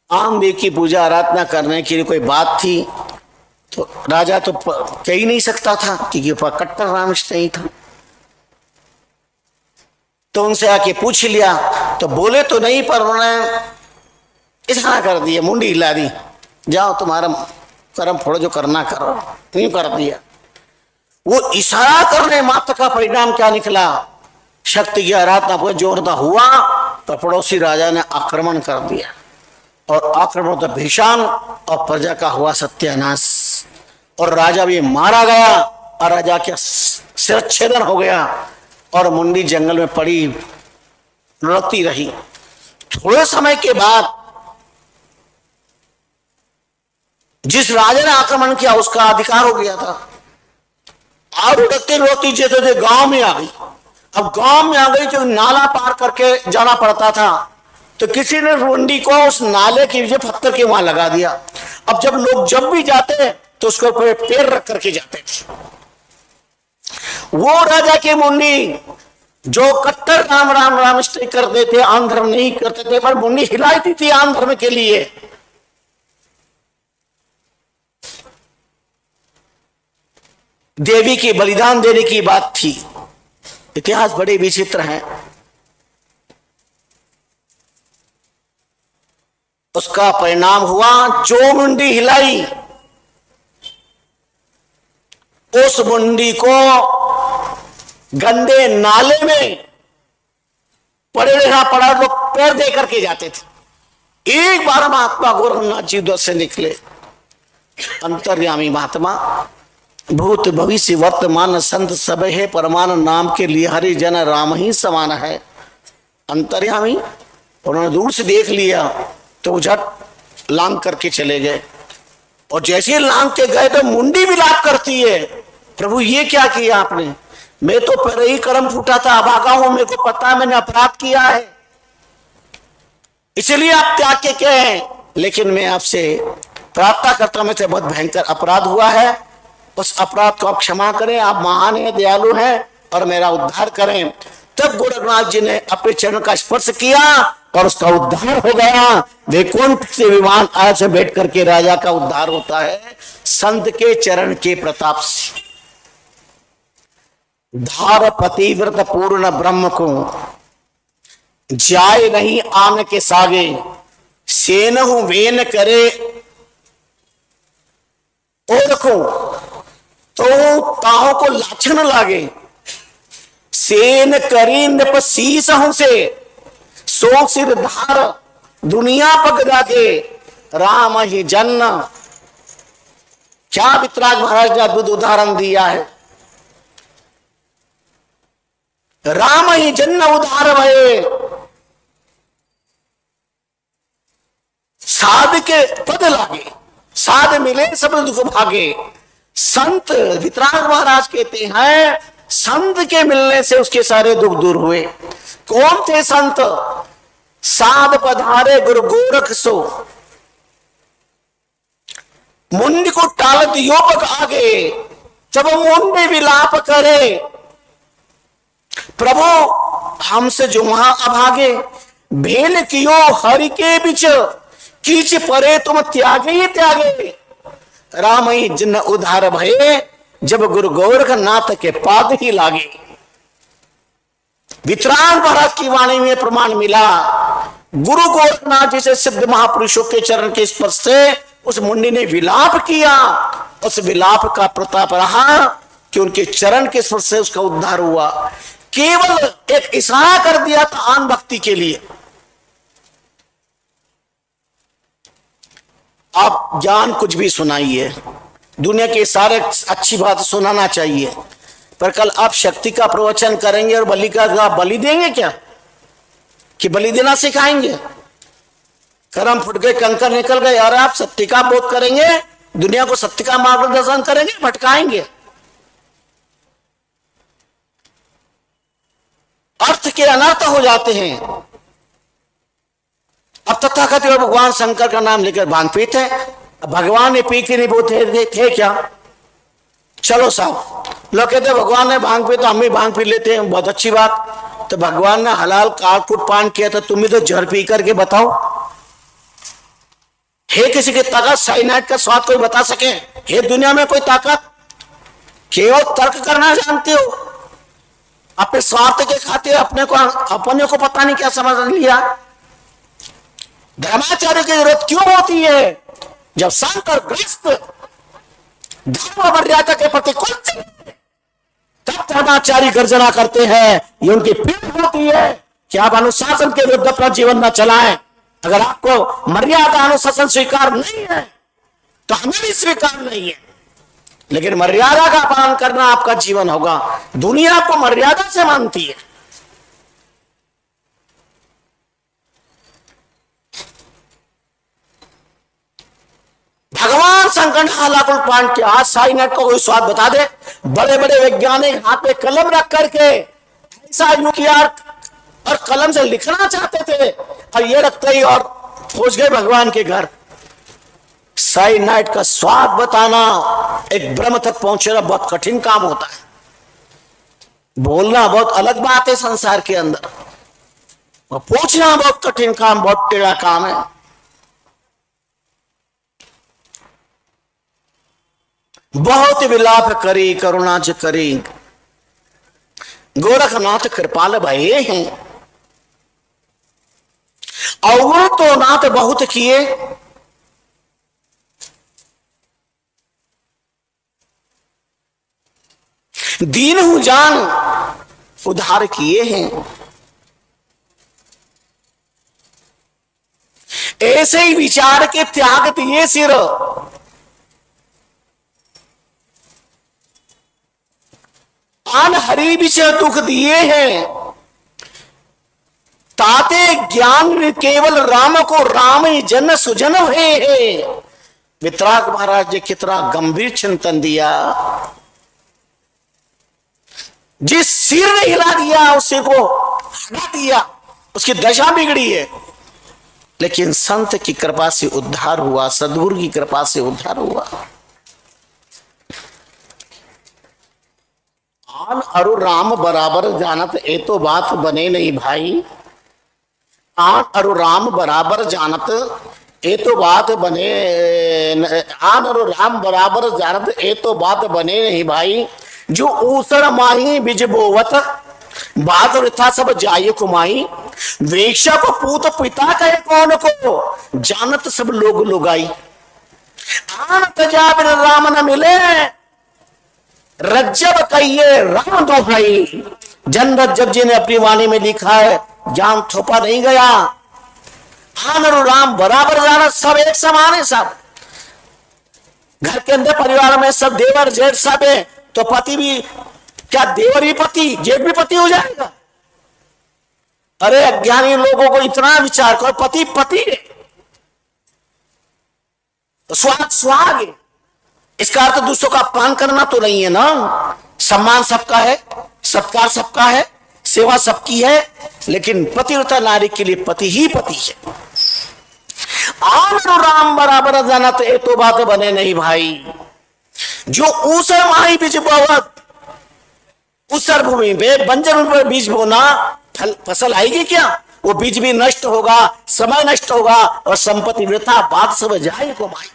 आम देव की पूजा आराधना करने के लिए कोई बात थी, तो राजा तो कह ही नहीं सकता था, क्योंकि कट्टर रामनिष्ठ नहीं था। तो उनसे आके पूछ लिया, तो बोले तो नहीं, पर उन्होंने इशारा कर दिया, मुंडी हिला दी, जाओ तुम्हारा कर्म फोड़ो, जो करना करो, क्यों कर दिया। वो इशारा करने मात्र का परिणाम क्या निकला? शक्ति की आराधना पर जोरदार हुआ तो पड़ोसी राजा ने आक्रमण कर दिया, और आक्रमण तो भीषण, और प्रजा का हुआ सत्यानाश, और राजा भी मारा गया, और राजा का शिरच्छेदन हो गया, और मुंडी जंगल में पड़ी लड़ती रही। थोड़े समय के बाद जिस राजा ने आक्रमण किया उसका अधिकार हो गया था, और उड़ती लड़ती जैसे गांव में आ गई। अब गांव में आ गई तो नाला पार करके जाना पड़ता था, तो किसी ने रुंडी को उस नाले के नीचे पत्थर के वहां लगा दिया। अब जब लोग जब भी जाते तो उसके ऊपर पैर रख करके जाते थे। वो राजा के मुंडी जो कट्टर राम राम राम स्टे करते थे, आन धर्म नहीं करते थे, पर मुंडी हिलाई थी आन धर्म के लिए। देवी की बलिदान देने की बात थी। इतिहास बड़े विचित्र हैं। उसका परिणाम हुआ, जो मुंडी हिलाई उस मुंडी को गंदे नाले में पड़े रहना पड़ा। लोग पैर दे करके जाते थे। एक बार महात्मा गोरखनाथ जी उधर से निकले, अंतर्यामी महात्मा, भूत भविष्य वर्तमान संत सब है, परमान नाम के लिए हरि जन राम ही समान है। अंतर्यामी उन्होंने दूर से देख लिया तो झट लांग करके चले गए। और जैसे ही लांग के गए तो मुंडी विलाप करती है, प्रभु ये क्या किया आपने? मैं तो पहले ही कर्म फूटा था, भागा हूं, मेरे को पता है मैंने अपराध किया है, इसलिए आप त्याग के कहे। लेकिन मैं आपसे प्रार्थना करता हूं, मुझसे बहुत भयंकर अपराध हुआ है, उस अपराध को आप क्षमा करें। आप महान हैं, दयालु हैं और मेरा उद्धार करें। तब गोरखनाथ जी ने अपने चरण का स्पर्श किया और उसका उद्धार हो गया। वैकुंठ से विमान आया से बैठ करके राजा का उद्धार होता है संत के चरण के प्रताप से। धार पतिव्रत पूर्ण ब्रह्म को जाए नहीं आन के सागे, सेनहु वेन करे ओरखो तो ताहो को लाछन लागे। सेन करी नृप शीस हूं से सो सिर धार दुनिया पग जाके राम ही जन्म। क्या वितराग महाराज ने अद्भुत उदाहरण दिया है। राम ही जन्म उद्धार भये, साध के पद लागे, साध मिले सब दुख भागे। संत वितराग महाराज कहते हैं संत के मिलने से उसके सारे दुख दूर हुए। कौन थे संत? साध पधारे गुरु गोरख सो, मुंड को टालत योपक आगे। जब मुंड विलाप करे, प्रभु हमसे जो वहां अभागे। भेल कियो हरि के बिच, कीच परे तुम त्यागे ही त्यागे। राम ही जिन उद्धार भये, जब गुरु गोरखनाथ के पाद ही लागे। वितराग महाराज की वाणी में प्रमाण मिला। गुरु गोरखनाथ जैसे सिद्ध महापुरुषों के चरण के स्पर्श से उस मुंडी ने विलाप किया। उस विलाप का प्रताप रहा कि उनके चरण के स्पर्श से उसका उद्धार हुआ। केवल एक इशारा कर दिया था आन भक्ति के लिए। आप ज्ञान कुछ भी सुनाइए, दुनिया के सारे अच्छी बात सुनाना चाहिए, पर कल आप शक्ति का प्रवचन करेंगे और बलि का बलि देंगे क्या? कि बलि देना सिखाएंगे? कर्म फुट गए, कंकर निकल गए और आप सत्य का बोध करेंगे, दुनिया को सत्य का मार्गदर्शन करेंगे, भटकाएंगे। अर्थ के अनर्थ हो जाते हैं। अब तथाकथित भगवान शंकर का नाम लेकर भांग पीते हैं। भगवान ने पी के नहीं बोते थे क्या? चलो साहब, लोग कहते भगवान ने भांग पी तो हम भी भांग पी लेते हैं, बहुत अच्छी बात। तो भगवान ने हलाल काटफूट पान किया था, तुम भी तो जहर पी करके बताओ। है किसी की ताकत साइनाइड का स्वाद कोई बता सके? है दुनिया में कोई ताकत? केवल तर्क करना जानते हो, अपने स्वार्थ के खातिर अपने को पता नहीं क्या समझ लिया। धर्माचार्य की जरूरत क्यों होती है? जब संत और गृहस्थ धर्म मर्यादा के प्रतिकूल तब धर्माचार्य गर्जना करते हैं। ये उनकी पीड़ होती है कि आप अनुशासन के विरुद्ध अपना जीवन न चलाएं। अगर आपको मर्यादा अनुशासन स्वीकार नहीं है तो हमें भी स्वीकार नहीं है, लेकिन मर्यादा का पालन करना आपका जीवन होगा। दुनिया आपको मर्यादा से मानती है। भगवान शंकर हलाकुल पान के आज साइनाइड को कोई स्वाद बता दे। बड़े बड़े वैज्ञानिक हाथ में कलम रख करके ऐसा यूकियार और कलम से लिखना चाहते थे और ये रखते ही और पहुंच गए भगवान के घर। साइनाइड का स्वाद बताना, एक ब्रह्म तक पहुंचना बहुत कठिन काम होता है। बोलना बहुत अलग बात है संसार के अंदर, और पूछना बहुत कठिन काम, बहुत टेढ़ा काम है। बहुत विलाप करी करुणा ज करी, गोरखनाथ कृपाल भये हैं। अवगुण तो नाथ बहुत किए, दीन हूं जान उद्धार किए हैं। ऐसे ही विचार के त्याग दिए सिर, आन हरि विषय दुख दिए हैं। ताते ज्ञान केवल राम को राम ही जन सुजन हुए है। वितराग महाराज ने कितना गंभीर चिंतन दिया। जिस सिर ने हिला दिया उस सिर को हटा दिया, उसकी दशा बिगड़ी है। लेकिन संत की कृपा से उद्धार हुआ, सदगुरु की कृपा से उद्धार हुआ। आन अरु राम बराबर जानत ए तो बात बने नहीं भाई। आन अरु राम बराबर जानत ए तो बात बने, आन अरु राम बराबर जानत ए तो बात बने नहीं भाई। जो ऊसर माही बिज बोवत, बात वृथा सब जाय कुमाई। वेश्या को पूत पिता कहे कौन को, जानत सब लोग लुगाई। आन तजा बिन राम न मिले, रज्जब कहिए राम दोहाई। जन रज्जब जी ने अपनी वाणी में लिखा है, जान थोपा नहीं गया। आन और राम बराबर जाना, सब एक समान है। सब घर के अंदर परिवार में सब देवर जेठ सब है, तो पति भी क्या देवर ही पति, जेठ भी पति हो जाएगा? अरे अज्ञानी लोगों को इतना विचार करो, पति पति है तो स्वाग स्वाग है। इसका अर्थ दूसरों का अपमान करना तो नहीं है ना। सम्मान सबका है, सत्कार सबका है, सेवा सबकी है, लेकिन पतिव्रता नारी के लिए पति ही पति है। आम राम बराबर जाना तो ये तो बात बने नहीं भाई। जो ऊसर माही बीज बोवत, ऊसर भूमि पे बंजर भूमि पर बीज बोना, फसल आएगी क्या? वो बीज भी नष्ट होगा, समय नष्ट होगा और संपत्ति वृथा, बात सब जाए को भाई।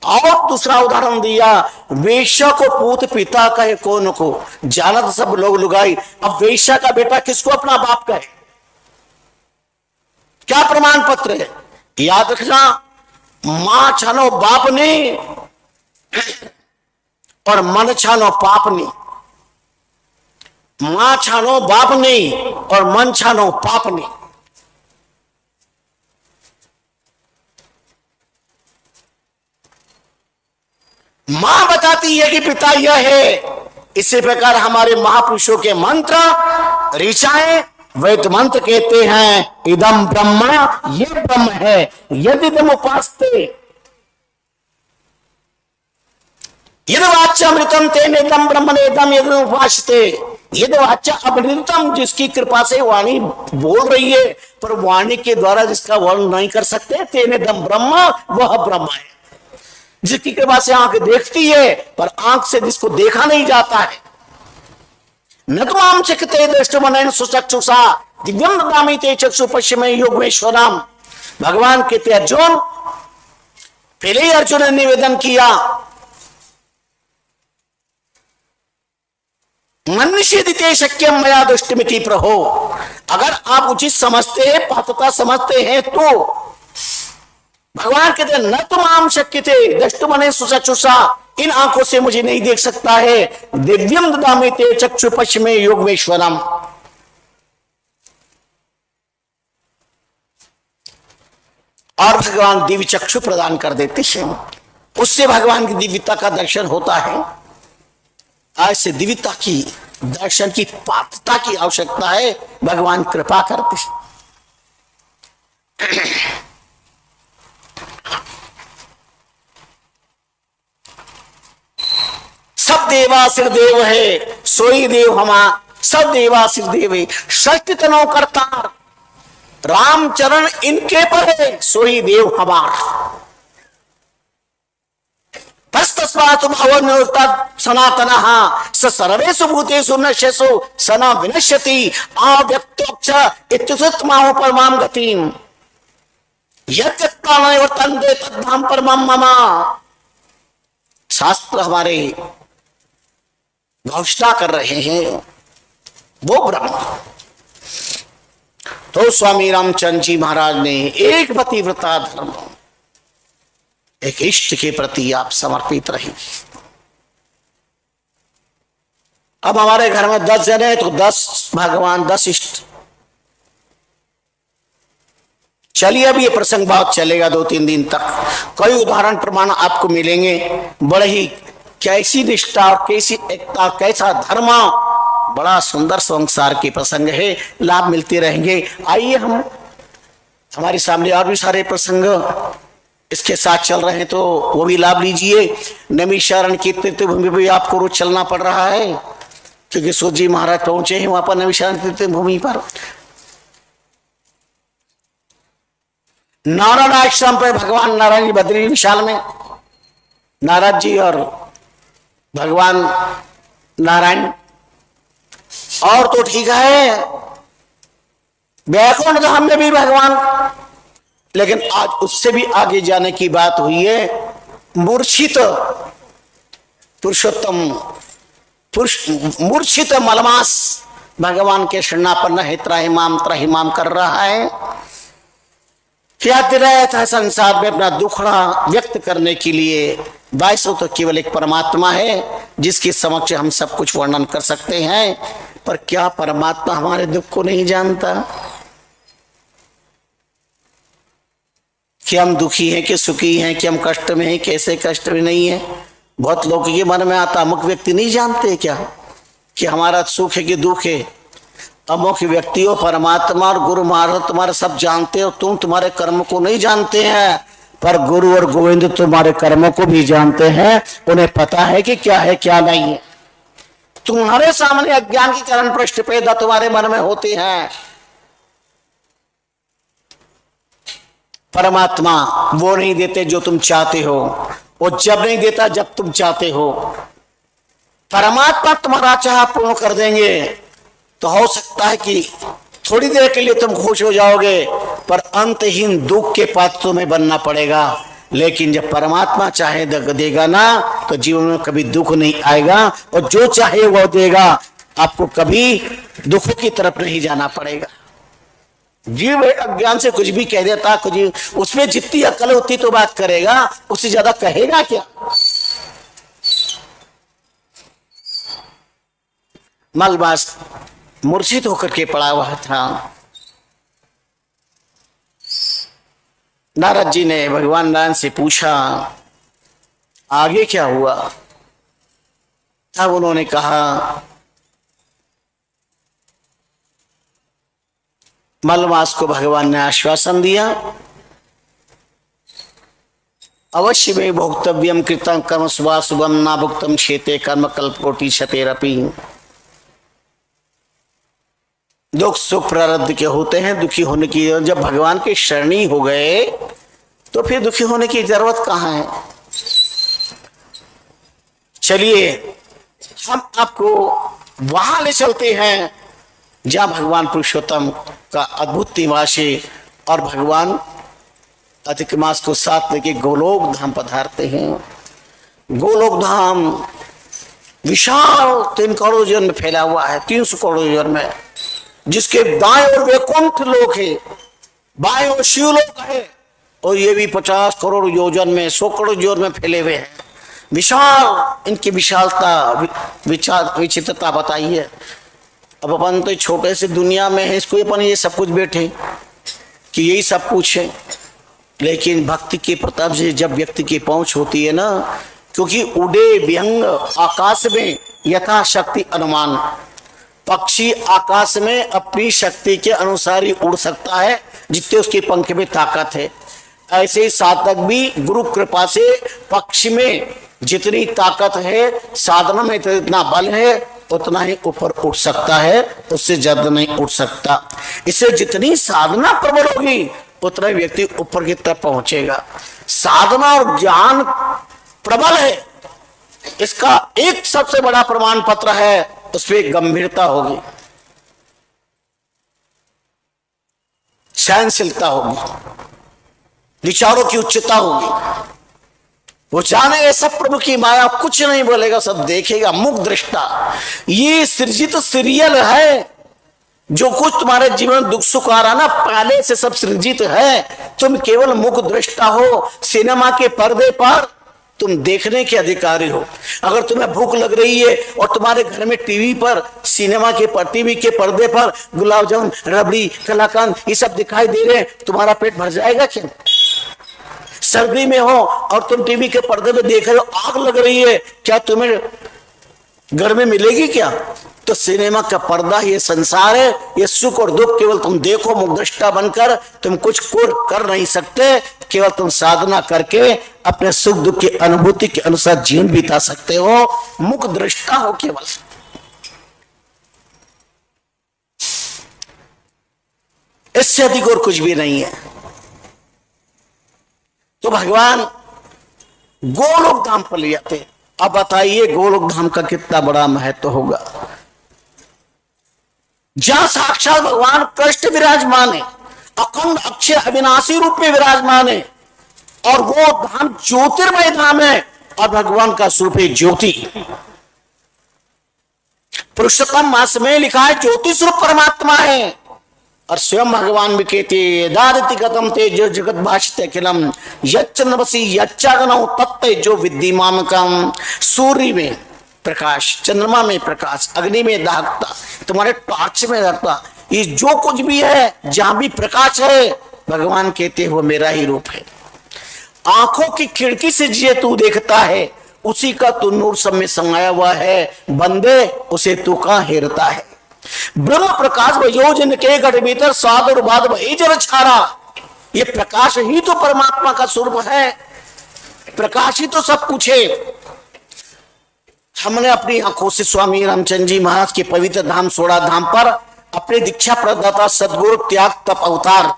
और दूसरा उदाहरण दिया, वेश्या को पूत पिता कहे कौन को, जानत सब लोग लुगाई। अब वेश्या का बेटा किसको अपना बाप कहे? क्या प्रमाण पत्र है? याद रखना, मां छानो बाप ने और मन छानो पाप ने। मां छानो बाप ने और मन छानो पाप ने। मां बताती है कि पिता यह है। इसी प्रकार हमारे महापुरुषों के मंत्र ऋचाएं वैद मंत्र कहते हैं, इदम ब्रह्म, ये ब्रह्म है। यदिदम उपास्ते यद वाच्य अमृतम तेन इदम ब्रह्म नेदम यद उपासते। यद वाच्य अमृतम, जिसकी कृपा से वाणी बोल रही है पर वाणी के द्वारा जिसका वर्णन नहीं कर सकते, तेन इदम ब्रह्म, वह ब्रह्म है। जिसकी कृपा से आंख देखती है पर आंख से जिसको देखा नहीं जाता है। न तो आम चकते दृष्टमनयन सुचक्षुषा दिव्यम ददामि ते चक्षु पश्चिमे योगेश्वराम। भगवान कहते अर्जुन, पहले ही अर्जुन ने निवेदन किया, मनुष्य दिते शक्यम मया दृष्टिमिति प्रहो। अगर आप उचित समझते हैं, पात्रता समझते हैं तो भगवान कहते न तुम आम शक्य थे दृष्टु मने सुचक्षुषा, इन आंखों से मुझे नहीं देख सकता है। दिव्यम ददामि ते चक्षु पश्चिमे योगेश्वरम। और भगवान दिव्य चक्षु प्रदान कर देते हैं, उससे भगवान की दिव्यता का दर्शन होता है। आज से दिव्यता की दर्शन की पात्रता की आवश्यकता है, भगवान कृपा करते हैं। सब देवा सिर देव है, सोई देव हमा। सब देवा सिर देव है, षष्टि तनो करतार। रामचरण इनके पर है, सोई देव हमार। तस्तस्मात् भवन सनातनः स सर्वेषु भूतेषु नश्यसु स न विनश्यति अव्यक्तोक्ष इत्युत्तमाहो परमां गतिम्। यत् वर्तन्ते तद्धाम परमं मम। शास्त्र हमारे घोषणा कर रहे हैं वो ब्रह्म। तो स्वामी रामचंद्र जी महाराज ने एक पतिव्रता धर्म, एक इष्ट के प्रति आप समर्पित रहिए। अब हमारे घर में 10 जन है तो 10 भगवान, 10 इष्ट। चलिए अब ये प्रसंग बहुत चलेगा 2-3 दिन तक। कई उदाहरण प्रमाण आपको मिलेंगे। बड़े ही कैसी निष्ठा और कैसी एकता, कैसा धर्म, बड़ा सुंदर संसार के प्रसंग है, लाभ मिलते रहेंगे। आइए हम, हमारे सामने और भी सारे प्रसंग इसके साथ चल रहे हैं तो वो भी लाभ लीजिए। नैमिषारण्य की तीर्थभूमि भी आपको रोज चलना पड़ रहा है क्योंकि सूत जी महाराज पहुंचे हैं वहां पर नैमिषारण्य तीर्थभूमि पर। नारायण आश्रम पे भगवान नारायण जी बद्री विशाल में, नारद जी और भगवान नारायण। और तो ठीक है वैकुंठ धाम में भी भगवान, लेकिन आज उससे भी आगे जाने की बात हुई है। मूर्छित पुरुषोत्तम मूर्छित मलमास भगवान के शरणापन्न है, त्राहिमाम कर रहा है। याद रहता है संसार में अपना दुखड़ा व्यक्त करने के लिए वायसो तो केवल एक परमात्मा है जिसके समक्ष हम सब कुछ वर्णन कर सकते हैं। पर क्या परमात्मा हमारे दुख को नहीं जानता कि हम दुखी हैं कि सुखी हैं, कि हम कष्ट में हैं कैसे कष्ट में नहीं है? बहुत लोगों के मन में आता, अमुक व्यक्ति नहीं जानते क्या कि हमारा सुख है कि दुख है? अमुक व्यक्तियों परमात्मा और गुरु महाराज तुम्हारे सब जानते हो, तुम तुम्हारे कर्म को नहीं जानते हैं, पर गुरु और गोविंद तुम्हारे कर्मों को भी जानते हैं। उन्हें पता है कि क्या है क्या नहीं है। तुम्हारे सामने अज्ञान की कारण पृष्ठ पैदा तुम्हारे मन में होते हैं। परमात्मा वो नहीं देते जो तुम चाहते हो, वो जब नहीं देता जब तुम चाहते हो। परमात्मा तुम्हारा चाह पूर्ण कर देंगे तो हो सकता है कि थोड़ी देर के लिए तुम खुश हो जाओगे, पर अंतहीन दुख के पात्र में बनना पड़ेगा। लेकिन जब परमात्मा चाहे देगा ना तो जीवन में कभी दुख नहीं आएगा, और जो चाहे वो देगा, आपको कभी दुखों की तरफ नहीं जाना पड़ेगा। जीव अज्ञान से कुछ भी कह देता, कुछ उसमें जितनी अकल होती तो बात करेगा, उससे ज्यादा कहेगा क्या? मलबास मूर्छित होकर के पड़ा हुआ था। नारद जी ने भगवान नारायण से पूछा आगे क्या हुआ? तब उन्होंने कहा मलमास को भगवान ने आश्वासन दिया अवश्य में भोक्तव्यम कृतं कर्म शुभम ना भुक्तम क्षेते कर्म कल्पकोटि क्षतेरपि। दुख सुख प्रारब्ध के होते हैं, दुखी होने की, जब भगवान के शरणी हो गए तो फिर दुखी होने की जरूरत कहाँ है? चलिए हम आपको वहां ले चलते हैं जहां भगवान पुरुषोत्तम का अद्भुत निवास है, और भगवान अधिक मास को साथ लेके गोलोक धाम पधारते हैं। गोलोक धाम विशाल 3 करोड़ जन में फैला हुआ है, 300 करोड़ जन में, जिसके दाएं ओर वैकुंठ लोक है, बाएं ओर शिवलोक है, और ये भी 50 करोड़ योजन में, 100 करोड़ योजन में फैले हुए हैं। विशाल, इनकी विशालता विचित्रता बताइए। अब अपन तो छोटे से दुनिया में है, इसको अपन ये सब कुछ बैठे कि यही सब कुछ है, लेकिन भक्ति के प्रताप से जब व्यक्ति की पहुंच होती है ना, क्योंकि उड़े विहंग आकाश में यथा शक्ति अनुमान, पक्षी आकाश में अपनी शक्ति के अनुसार ही उड़ सकता है जितने उसके पंख में ताकत है। ऐसे ही साधक भी गुरु कृपा से पक्षी में जितनी ताकत है, साधना में इतना बल है, उतना ही ऊपर उठ सकता है, उससे ज्यादा नहीं उठ सकता। इससे जितनी साधना प्रबल होगी उतना ही व्यक्ति ऊपर की तरफ पहुंचेगा। साधना और ज्ञान प्रबल है, इसका एक सबसे बड़ा प्रमाण पत्र है, उसमें गंभीरता होगी, सहनशीलता होगी, विचारों की उच्चता होगी। वो जानेगा सब प्रभु की माया, कुछ नहीं बोलेगा, सब देखेगा। मुख दृष्टा, ये सृजित सीरियल है। जो कुछ तुम्हारे जीवन में दुख सुख आ रहा ना, पहले से सब सृजित है। तुम केवल मुख दृष्टा हो। सिनेमा के पर्दे पर तुम देखने के अधिकारी हो। अगर तुम्हें भूख लग रही है और तुम्हारे घर में टीवी पर, सिनेमा के पर, टीवी के पर्दे पर गुलाब जामुन, रबड़ी, कलाकंद ये सब दिखाई दे रहे हैं, तुम्हारा पेट भर जाएगा क्या? सर्दी में हो और तुम टीवी के पर्दे में देख रहे हो, आग लग रही है, क्या तुम्हें गर्मी मिलेगी क्या? तो सिनेमा का पर्दा ये संसार है, ये सुख और दुख केवल तुम देखो मुखदृष्टा बनकर। तुम कुछ कर नहीं सकते, केवल तुम साधना करके अपने सुख दुख की अनुभूति के अनुसार जीवन बिता सकते हो। मुख दृष्टा हो केवल। इससे अधिक और कुछ भी नहीं है। तो भगवान गोलोक धाम पर ले जाते। अब बताइए गोलोक धाम का कितना बड़ा महत्व होगा, जहां साक्षात भगवान कृष्ण विराजमान है, अखंड अक्षय अविनाशी रूप में विराजमान है। और वो धाम ज्योतिर्मय धाम है और भगवान का स्वरूप है ज्योति। पुरुषोत्तम मास में लिखा है ज्योति स्वरूप परमात्मा है। और स्वयं भगवान भी कहते दादिति गतम ते जो जगत भाषित अखिलम यच्चनवसी यच्चागनौ तत्ते जो विद्धिमामकम। सूर्य में प्रकाश, चंद्रमा में प्रकाश, अग्नि में दाहकता, तुम्हारे टॉर्च में दाहकता, ये जो कुछ भी है, जहां भी प्रकाश है, भगवान कहते हो मेरा ही रूप है। आंखों की खिड़की से जिसे तू देखता है, उसी का तू नूर सब में समाया हुआ है। बंदे उसे तू कहां हेरता है। ब्रह्म प्रकाश योजन के घट भीतर स्वाद और बाद वही जल छारा। ये प्रकाश ही तो परमात्मा का स्वरूप है, प्रकाश ही तो सब कुछ है। हमने अपनी आंखों से स्वामी रामचंद्र जी महाराज के पवित्र धाम सोड़ा धाम पर अपने दीक्षा प्रदाता सदगुरु त्याग तप अवतार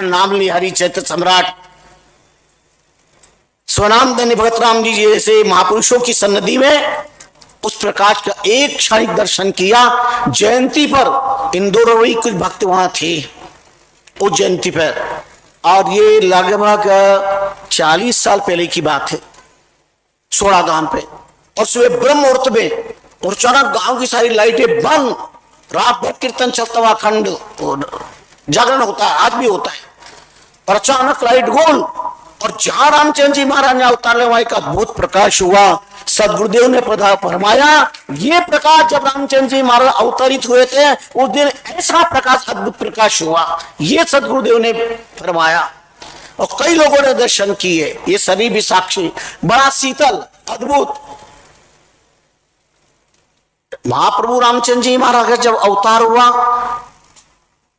नाम ली हरि चैत्र सम्राट स्वनाम धन्य भगत राम जी जैसे महापुरुषों की सन्निधि में उस प्रकाश का एक क्षणिक दर्शन किया। जयंती पर इंदौर वही कुछ भक्त वहां थे उस जयंती पर, और ये लगभग 40 साल पहले की बात है। सोड़ा धाम पे और सुबह ब्रह्म मुहूर्त में और अचानक गांव की सारी लाइटें बंद, रात भर कीर्तन चलता हुआ, अखंड जागरण होता है, आज भी होता है। और अचानक लाइट गोल और जहां रामचंद्र जी महाराज ने अवतार ले वहां एक अद्भुत प्रकाश हुआ। सदगुरुदेव ने फरमाया ये प्रकाश जब रामचंद्र जी महाराज अवतरित हुए थे उस दिन ऐसा प्रकाश, अद्भुत प्रकाश हुआ, ये सदगुरुदेव ने फरमाया। और कई लोगों ने दर्शन किए, ये सभी भी साक्षी। बड़ा शीतल अद्भुत। महाप्रभु रामचंद्र जी महाराज का जब अवतार हुआ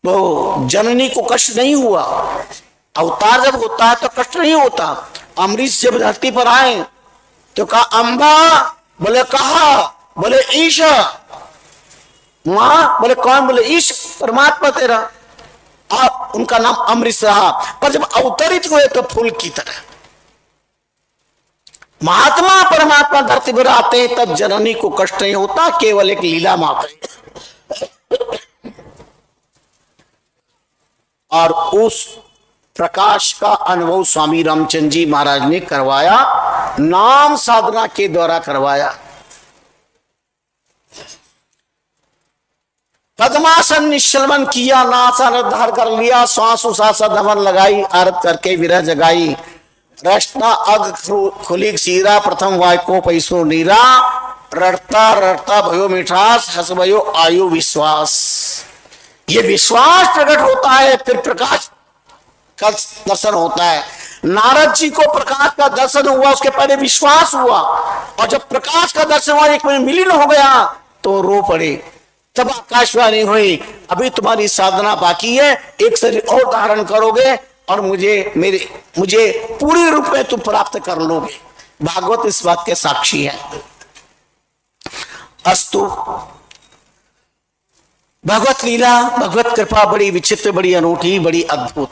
तो जननी को कष्ट नहीं हुआ। अवतार जब होता है तो कष्ट नहीं होता। अमरीश जब धरती पर आए तो कहा अम्बा, बोले कहा, बोले ईशा। मां, बोले कौन? बोले ईश, परमात्मा तेरा। और उनका नाम अमरीश रहा। पर जब अवतरित हुए तो फूल की तरह। महात्मा परमात्मा धरती पर आते हैं तब जननी को कष्ट नहीं होता, केवल एक लीला मात्र। और उस प्रकाश का अनुभव स्वामी रामचंद्र जी महाराज ने करवाया, नाम साधना के द्वारा करवाया। पद्मासन निश्चलमन किया, नासा धार कर लिया, श्वास उसास धमन लगाई, आरत करके विरह जगाई। रचना अग खुली सीरा, प्रथम वाय को पैसो नीरा। रटता रटता भयो मिठास, हस भयो आयु विश्वास। ये विश्वास प्रकट होता है, फिर प्रकाश का दर्शन होता है। नारद जी को प्रकाश का दर्शन हुआ, उसके पहले विश्वास हुआ, और जब प्रकाश का दर्शन हुआ, एक मिनट मिलन हो गया तो रो पड़े। तब आकाशवाणी हुई, अभी तुम्हारी साधना बाकी है, एक शरीर और धारण करोगे और मुझे पूरी रूप में तुम प्राप्त कर लोगे। भागवत इस बात के साक्षी है। अस्तु, भगवत लीला, भगवत कृपा बड़ी विचित्र, बड़ी अनूठी, बड़ी अद्भुत।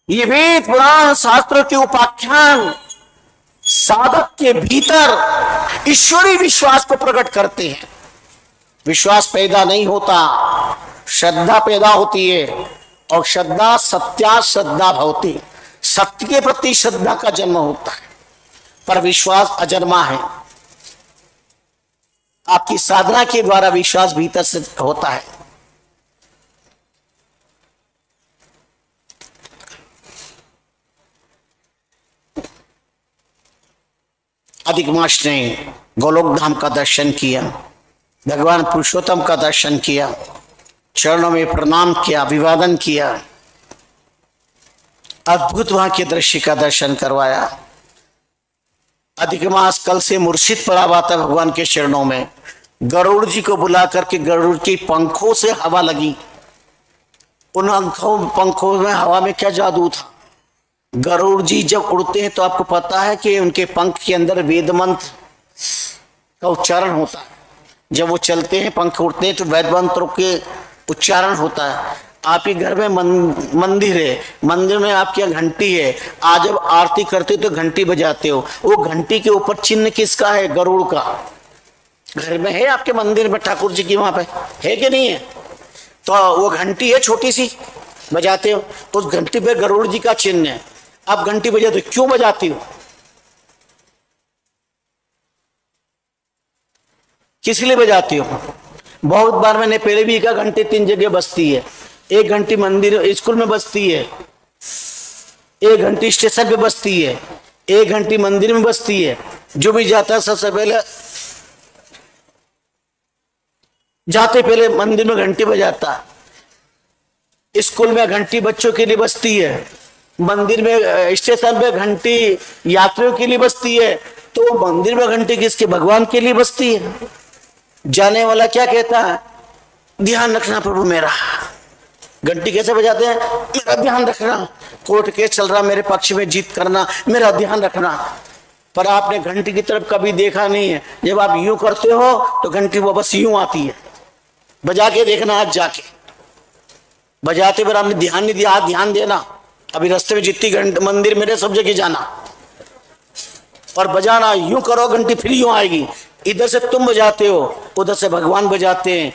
ये वेद पुराण शास्त्रों के उपाख्यान साधक के भीतर ईश्वरीय विश्वास को प्रकट करते हैं। विश्वास पैदा नहीं होता, श्रद्धा पैदा होती है। और श्रद्धा सत्या श्रद्धा भवती। सत्य के प्रति श्रद्धा का जन्म होता है, पर विश्वास अजन्मा है। आपकी साधना के द्वारा विश्वास भीतर से होता है। अधिक मास ने गोलोक धाम का दर्शन किया, भगवान पुरुषोत्तम का दर्शन किया, चरणों में प्रणाम किया, अभिवादन किया, अद्भुत वहां के दृश्य का दर्शन करवाया। अधिक मास कल से मुर्शिद पड़ा हुआ था भगवान के चरणों में। गरुड़ जी को बुला करके गरुड़ की पंखों से हवा लगी। उन पंखों में हवा में क्या जादू था। गरुड़ जी जब उड़ते हैं तो आपको पता है कि उनके पंख के अंदर वेद मंत्र का उच्चारण होता है। जब वो चलते हैं, पंख उड़ते हैं, तो वेद मंत्रों के उच्चारण होता है। आपके घर में मंदिर है, मंदिर में आपके यहाँ घंटी है। आज जब आरती करते हो तो घंटी बजाते हो, वो घंटी के ऊपर चिन्ह किसका है? गरुड़ का। घर में है आपके मंदिर में, ठाकुर जी की वहां पे है कि नहीं है? तो वो घंटी है छोटी सी, बजाते हो, उस घंटी पे गरुड़ जी का चिन्ह है। आप घंटी बजाते हो, क्यों बजाती हो? किस लिए बजाती हो? बहुत बार मैंने पहले भी कहा, घंटी 3 जगह बजती है। एक घंटी मंदिर स्कूल में बजती है, एक घंटी स्टेशन पे बजती है, एक घंटी मंदिर में बजती है। जो भी जाता है सबसे पहले जाते पहले मंदिर में घंटी बजाता। स्कूल में घंटी बच्चों के लिए बजती है, मंदिर में स्टेशन पे घंटी यात्रियों के लिए बजती है। तो मंदिर में घंटी किसके? भगवान के लिए बजती है। जाने वाला क्या कहता है? ध्यान रखना प्रभु मेरा। घंटी कैसे बजाते हैं? मेरा ध्यान रखना, कोर्ट केस चल रहा, मेरे पक्ष में जीत करना, मेरा ध्यान रखना। पर आपने घंटी की तरफ कभी देखा नहीं है। जब आप यूं करते हो तो घंटी वो बस यूं आती है। बजा के देखना, आज जाके बजाते पर आपने ध्यान नहीं दिया। आज ध्यान देना, अभी रास्ते में जितनी घंटी मंदिर मेरे सब जगह जाना और बजाना, यूं करो घंटी फिर यूं आएगी। इधर से तुम बजाते हो, उधर से भगवान बजाते हैं।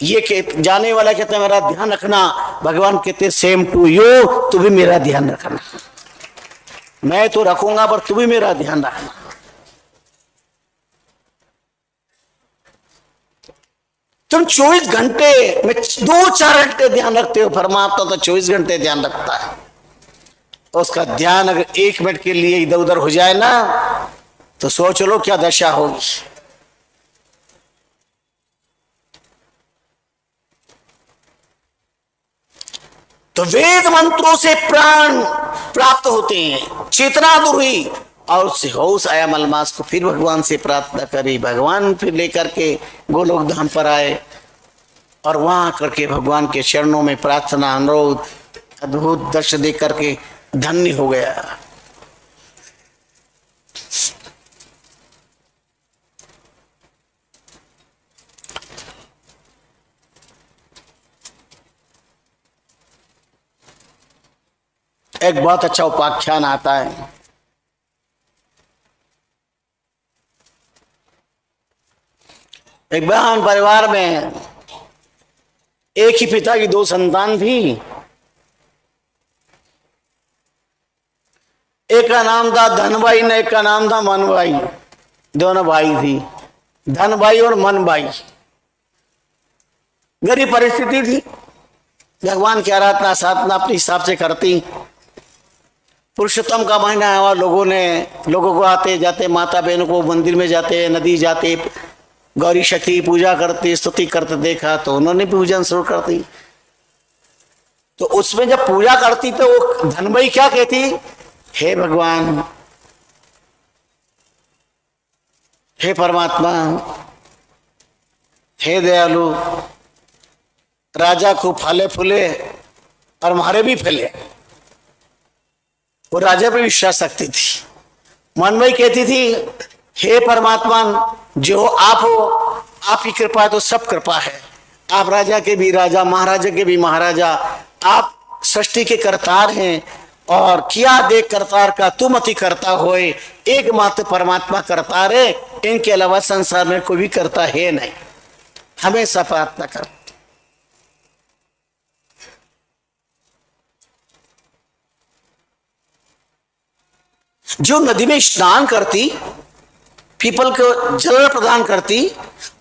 ये जाने वाला कहता है मेरा ध्यान रखना, भगवान कहते सेम टू यू, तू भी मेरा ध्यान रखना। मैं तो रखूंगा पर तू भी मेरा ध्यान रखना। तुम 24 घंटे में 2-4 घंटे ध्यान रखते हो, परमात्मा तो 24 घंटे ध्यान रखता है। तो उसका ध्यान अगर 1 मिनट के लिए इधर उधर हो जाए ना, तो सोच लो क्या दशा होगी। तो वेद मंत्रों से प्राण प्राप्त होते हैं, चेतना दूर हुई और उससे होश आया मलमास को। फिर भगवान से प्रार्थना करी, भगवान फिर लेकर के गोलोक धाम पर आए और वहां करके भगवान के चरणों में प्रार्थना अनुरोध, अद्भुत दर्शन दे करके धन्य हो गया। एक बहुत अच्छा उपाख्यान आता है। एक बहन परिवार में एक ही पिता की 2 संतान थी। एक का नाम था धनबाई ने, एक का नाम था मनबाई। दोनों भाई थी, धनबाई और मनबाई। गरीब परिस्थिति थी, भगवान की आराधना साधना अपने हिसाब से करती। पुरुषोत्तम का महीना है और लोगों को आते जाते, माता बहनों को मंदिर में जाते, नदी जाते, गौरी शक्ति पूजा करते, स्तुति करते देखा, तो उन्होंने पूजन शुरू कर दी। तो उसमें जब पूजा करती तो वो धनबाई क्या कहती? हे भगवान, हे परमात्मा, हे दयालु, राजा को फले फूले और हमारे भी फैले। वो राजा पे विश्वास रखती थी। मनमयी कहती थी, हे परमात्मा, जो आप हो, आपकी कृपा है तो सब कृपा है। आप राजा के भी राजा, महाराजा के भी महाराजा, आप सृष्टि के करतार हैं और किया देख करतार का तुम अति करता होए। एकमात्र परमात्मा करतार है, इनके अलावा संसार में कोई भी करता है नहीं। हमेशा प्रार्थना कर। जो नदी में स्नान करती, पीपल को जल प्रदान करती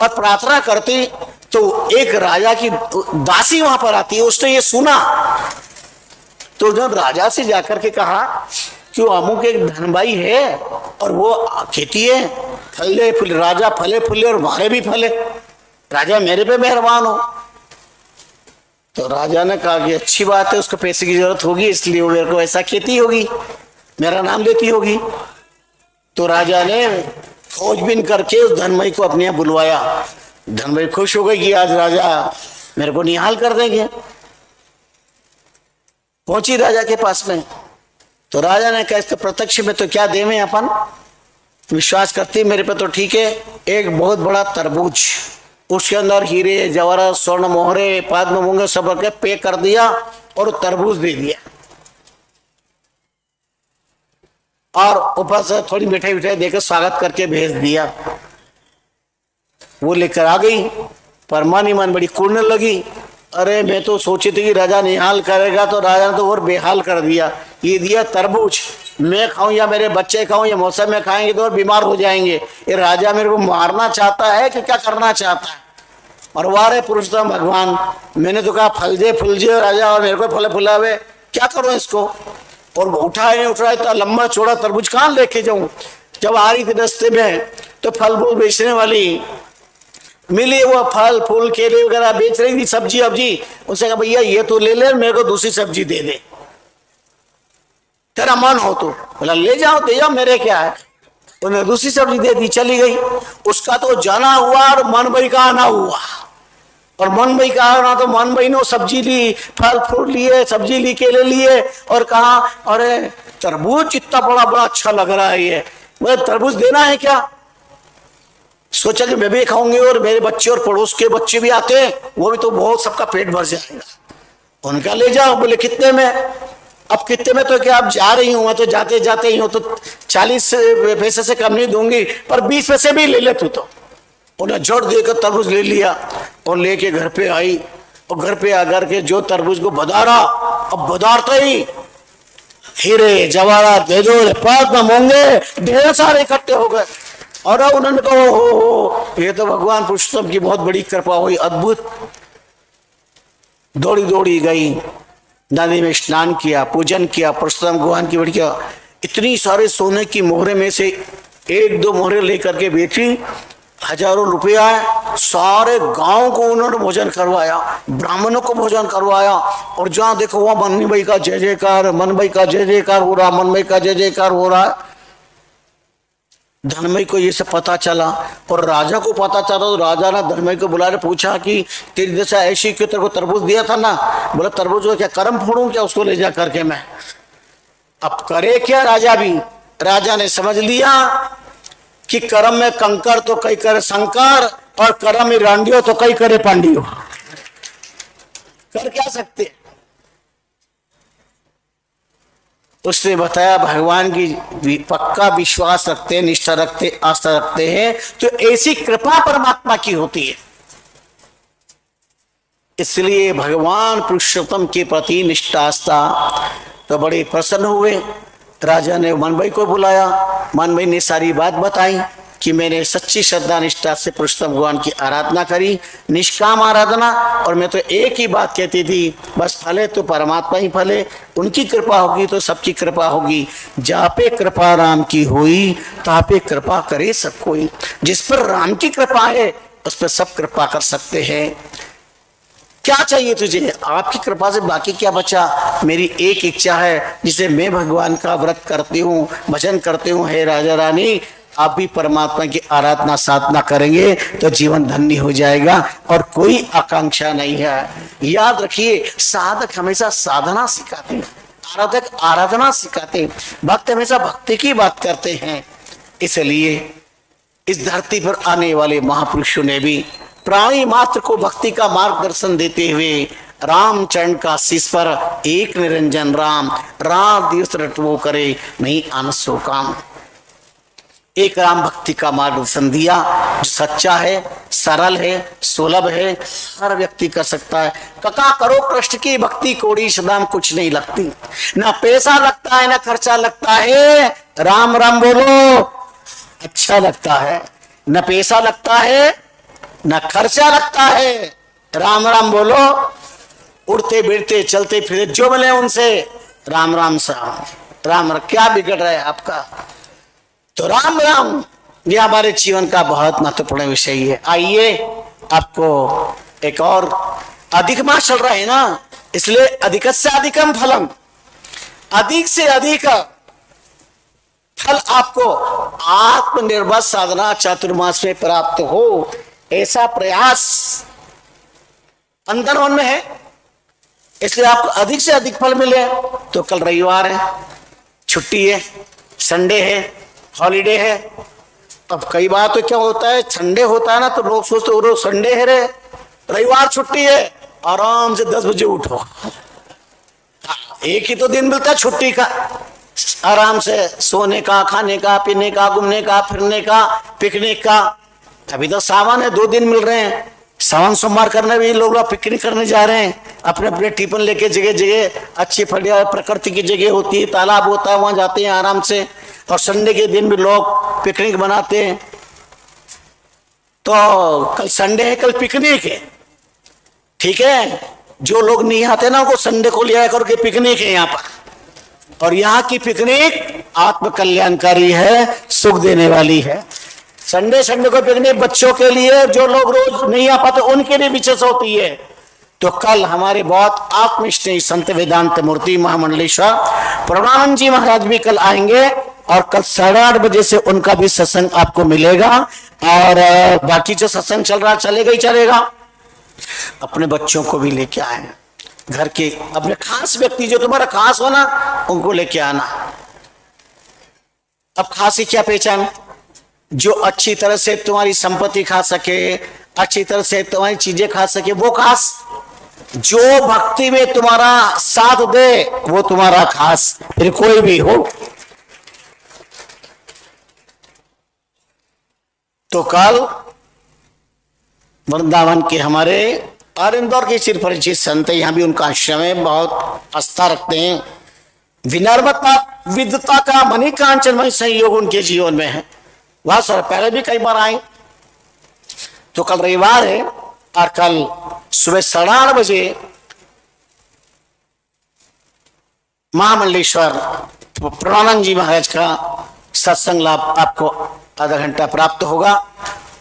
और प्रार्थना करती, तो एक राजा की दासी वहां पर आती है। उसने ये सुना तो जब राजा से जाकर के कहा कि अमुक एक धनबाई है और वो खेती है, फले फूले, राजा फले फूले और मारे भी फले, राजा मेरे पे मेहरबान हो। तो राजा ने कहा कि अच्छी बात है, उसको पैसे की जरूरत होगी इसलिए वो मेरे को ऐसा खेती होगी, मेरा नाम लेती होगी। तो राजा ने खोजबीन करके उस धनमई को अपने यहाँ बुलवाया। धनमई खुश हो गई कि आज राजा मेरे को निहाल कर देंगे। पहुंची राजा के पास में, तो राजा ने कहा इसके प्रत्यक्ष में तो क्या देवे अपन, विश्वास करती मेरे पे तो ठीक है। एक बहुत बड़ा तरबूज, उसके अंदर हीरे जवाहरात स्वर्ण मोहरे पद्म मूंगे सब रखे, पैक कर दिया और तरबूज दे दिया और ऊपर से थोड़ी मिठाई मिठाई देकर स्वागत करके भेज दिया। वो लेकर आ गई, पर मन मन बड़ी कुड़ने लगी। अरे मैं तो सोची थी कि राजा निहाल करेगा, तो राजा ने तो और बेहाल कर दिया। ये दिया तरबूज, मैं खाऊं या मेरे बच्चे खाऊं या मौसम में खाएंगे तो और बीमार हो जाएंगे। ये राजा मेरे को मारना चाहता है कि क्या करना चाहता है। और वारे पुरुषोत्तम भगवान, मैंने तो कहा फलजे फुलजे राजा और मेरे को फले फुलावे, क्या करूं इसको। और उठाए नहीं उठाए तो लंबा चौड़ा तरबूज कहाँ लेके जाऊं। जब आ रही थी रास्ते में तो फल फूल बेचने वाली मिली, वो फल फूल केले वगैरह बेच रही थी, सब्जी अब्जी। उसने कहा भैया ये तो ले ले, मेरे को दूसरी सब्जी दे दे, तेरा मन हो तो। बोला ले जाओ दे जाओ, मेरे क्या है। उन्हें दूसरी सब्जी दे दी, चली गई। उसका तो जाना हुआ और मन भाई का आना हुआ। और मन भाई का आना तो मन भाई ने सब्जी ली, फल फूल लिए, सब्जी ली, केले लिए और कहा अरे तरबूज इतना बड़ा बड़ा अच्छा लग रहा है, ये मुझे तरबूज देना है क्या। सोचा कि मैं भी खाऊंगी और मेरे बच्चे और पड़ोस के बच्चे भी आते हैं, वो भी तो बहुत सबका पेट भर जाएगा। उनका ले जाओ। बोले कितने में। अब कितने में तो क्या, अब जा रही हूं मैं तो जाते जाते ही हूं तो 40 पैसे से कम नहीं दूंगी, पर 20 पैसे भी ले ले तू तो। उन्हें जोड़ देकर तरबूज ले लिया और लेके घर पे आई। और घर पे आकर के जो तरबूज को बदारा, अब बदारते ही हीरे जवाहरात बेजोड़ पद्म मूंगे ढेर सारे इकट्ठे हो गए। और उन्होंने कहा हो ये तो भगवान पुरुषोत्तम की बहुत बड़ी कृपा हुई, अद्भुत। दौड़ी दौड़ी गई, नदी में स्नान किया, पूजन किया, पुरुषोत्तम भगवान की बड़ी किया। इतनी सारे सोने की मोहरे में से एक दो मोहरे लेकर के बेची, हजारों रुपया है। सारे गांव को उन्होंने भोजन करवाया, ब्राह्मणों को भोजन करवाया। और जहां देखो वहां मन भाई का जय जयकार, मन भाई का जय जयकार हो रहा, मन भाई का जय जयकार हो रहा है। धनमई को ये सब पता चला और राजा को पता चला, तो राजा ने धनमई को बुला पूछा कि तेरी दशा ऐसी क्यों, तेरे को तरबूज दिया था ना। बोला तरबूज को क्या कर्म फोड़ूं क्या उसको ले जा करके मैं। अब करे क्या राजा भी। राजा ने समझ लिया कि कर्म में कंकर तो कई करे शंकर और कर्म में रांडियो तो कई करे पांडियो। कर क्या सकते। उसने बताया भगवान की पक्का विश्वास रखते हैं, निष्ठा रखते, आस्था रखते हैं तो ऐसी कृपा परमात्मा की होती है। इसलिए भगवान पुरुषोत्तम के प्रति निष्ठा आस्था तो बड़े प्रसन्न हुए। राजा ने मनभाई को बुलाया, मनभाई ने सारी बात बताई कि मैंने सच्ची श्रद्धा निष्ठा से पुरुषोत्तम भगवान की आराधना करी, निष्काम आराधना। और मैं तो एक ही बात कहती थी, बस फले तो परमात्मा ही फले, उनकी कृपा होगी तो सबकी कृपा होगी। जापे कृपा राम की हुई, तापे कृपा करे सब कोई। जिस पर राम की कृपा है उस पर सब कृपा कर सकते हैं। क्या चाहिए तुझे, आपकी कृपा से बाकी क्या बचा। मेरी एक इच्छा है, जिसे मैं भगवान का व्रत करती हूँ, भजन करती हूँ, हे राजा रानी आप भी परमात्मा की आराधना साधना करेंगे तो जीवन धन्य हो जाएगा और कोई आकांक्षा नहीं है। याद रखिए, साधक हमेशा साधना सिखाते हैं, आराधक आराधना सिखाते हैं, भक्त हमेशा भक्ति की बात करते हैं। इसलिए इस धरती पर आने वाले महापुरुषों ने भी प्राणी मात्र को भक्ति का मार्गदर्शन देते हुए राम चरण का शीश पर एक निरंजन राम, रात दिवस रटवो करे नहीं आनसो काम। एक राम भक्ति का मार्गदर्शन दिया जो सच्चा है, सरल है, सुलभ है, हर व्यक्ति कर सकता है। कका करो कृष्ण की भक्ति, कोड़ी सदाम कुछ नहीं लगती। ना पैसा लगता है, ना खर्चा लगता है, राम राम बोलो अच्छा लगता है। न पैसा लगता है, न खर्चा लगता है, राम राम बोलो। उड़ते बैठते चलते फिरते जो मिले उनसे राम राम सा राम। क्या बिगड़ रहा है आपका? तो राम राम ये हमारे जीवन का बहुत महत्वपूर्ण विषय है। आइए आपको एक और, अधिक मास चल रहा है ना, इसलिए अधिक से अधिकम फलम, अधिक से अधिक फल आपको आत्मनिर्भर साधना चातुर्मास में प्राप्त हो, ऐसा प्रयास अंदर मन में है। इसलिए आपको अधिक से अधिक फल मिले। तो कल रविवार है, छुट्टी है, संडे है, हॉलीडे है। अब कई बार तो क्या होता है, संडे होता है ना तो लोग सोचते हो संडे है रे, रविवार छुट्टी है, आराम से 10 बजे उठो। एक ही तो दिन मिलता है छुट्टी का, आराम से सोने का, खाने का, पीने का, घूमने का, फिरने का, पिकनिक का। अभी तो सावन है, 2 दिन मिल रहे हैं। सावन सोमवार करने भी लोग पिकनिक करने जा रहे हैं, अपने अपने टिफिन लेके। जगह जगह अच्छी बढ़िया प्रकृति की जगह होती है, तालाब होता है, वहां जाते हैं आराम से। और संडे के दिन भी लोग पिकनिक बनाते हैं। तो कल संडे है, कल पिकनिक है, ठीक है। जो लोग नहीं आते ना, उनको संडे को ले आया करके पिकनिक है यहाँ पर। और यहाँ की पिकनिक आत्म कल्याणकारी है, सुख देने वाली है। संडे को पिकनिक बच्चों के लिए, जो लोग रोज नहीं आ पाते उनके लिए विशेष होती है। तो कल हमारे बहुत आत्मनिष्ठ संत वेदांत मूर्ति महामंडलेश्वर प्रणवानंद जी महाराज भी कल आएंगे। और कल 8:30 बजे से उनका भी सत्संग आपको मिलेगा। और बाकी जो सत्संग चल रहा चलेगा ही चलेगा। अपने बच्चों को भी लेके आए, घर के अपने खास व्यक्ति जो तुम्हारा खास हो ना, उनको लेके आना। अब खास की क्या पहचान? जो अच्छी तरह से तुम्हारी संपत्ति खा सके, अच्छी तरह से तुम्हारी चीजें खा सके, वो खास। जो भक्ति में तुम्हारा साथ दे वो तुम्हारा खास, फिर कोई भी हो। तो कल वृंदावन के हमारे और इंदौर के चिर परिचित संत, यहाँ भी उनका आश्रम है, बहुत आस्था रखते हैं। विनम्रता विद्वता का मणिकांचनमय संयोग उनके जीवन में है। वह सर पहले भी कई बार आए। तो कल रविवार है और कल सुबह 8:30 बजे महामंडलेश्वर प्रणवानंद जी महाराज का सत्संग लाभ आपको आधा घंटा प्राप्त होगा।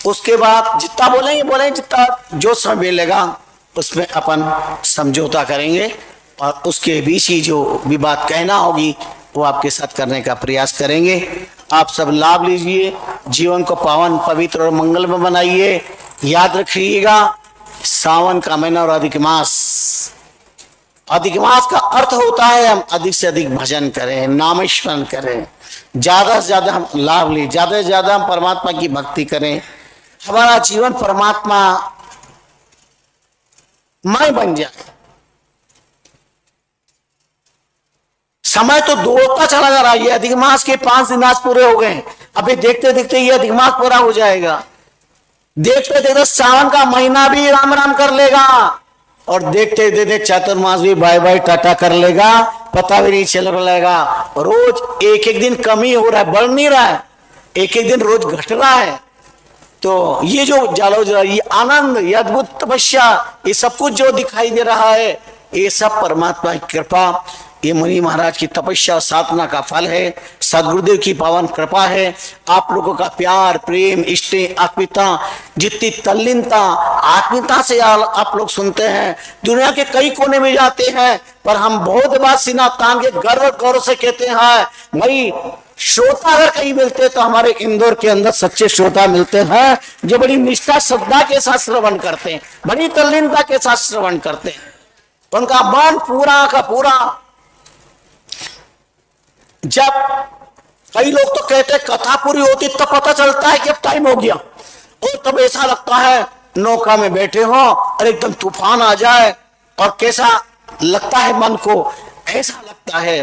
उसके बाद जितना बोलेंगे जितना जो समय मिलेगा उसमें अपन समझौता करेंगे। और उसके बीच ही जो भी बात कहना होगी वो आपके साथ करने का प्रयास करेंगे। आप सब लाभ लीजिए, जीवन को पावन पवित्र और मंगलमय बनाइए। याद रखिएगा, सावन का महीना और अधिक मास का अर्थ होता है हम अधिक से अधिक भजन करें, नाम स्मरण करें, ज्यादा से ज्यादा हम लाभ लें, ज्यादा से ज्यादा हम परमात्मा की भक्ति करें। हमारा जीवन परमात्मा मय बन जाए। समय तो दौड़ता चला जा रहा है। ये अधिक मास के 5 दिन आज पूरे हो गए। अभी देखते देखते ये अधिक मास पूरा हो जाएगा। देखते देखते सावन का महीना भी राम राम कर लेगा। और देखते देखते चातुर्मास भी बाय बाय टाटा कर लेगा, पता भी नहीं चल लगेगा। रोज एक एक दिन कमी हो रहा है, बढ़ नहीं रहा है, एक एक दिन रोज घट रहा है। तो ये जो जालो ये आनंद, ये अद्भुत तपस्या, ये सब कुछ जो दिखाई दे रहा है, ये सब परमात्मा की कृपा, ये मुनि महाराज की तपस्या और साधना का फल है, सदगुरुदेव की पावन कृपा है। आप लोगों का प्यार, प्रेम, इष्टे, आत्मीयता, जितनी तल्लीनता आत्मीयता से आप लोग सुनते हैं। दुनिया के कई कोने में जाते हैं, पर हम बहुत बात सीना तान के गर्व से कहते हैं भाई, श्रोता अगर कहीं मिलते तो हमारे इंदौर के अंदर सच्चे श्रोता मिलते हैं, जो बड़ी निष्ठा श्रद्धा के साथ श्रवण करते हैं, बड़ी तल्लीनता के साथ श्रवण करते हैं। उनका मन पूरा का पूरा। जब कई लोग तो कहते हैं कथा पूरी होती तो पता चलता है कि अब टाइम हो गया, और तब ऐसा लगता है नौका में बैठे हो और एकदम तूफान आ जाए और कैसा लगता है मन को, ऐसा लगता है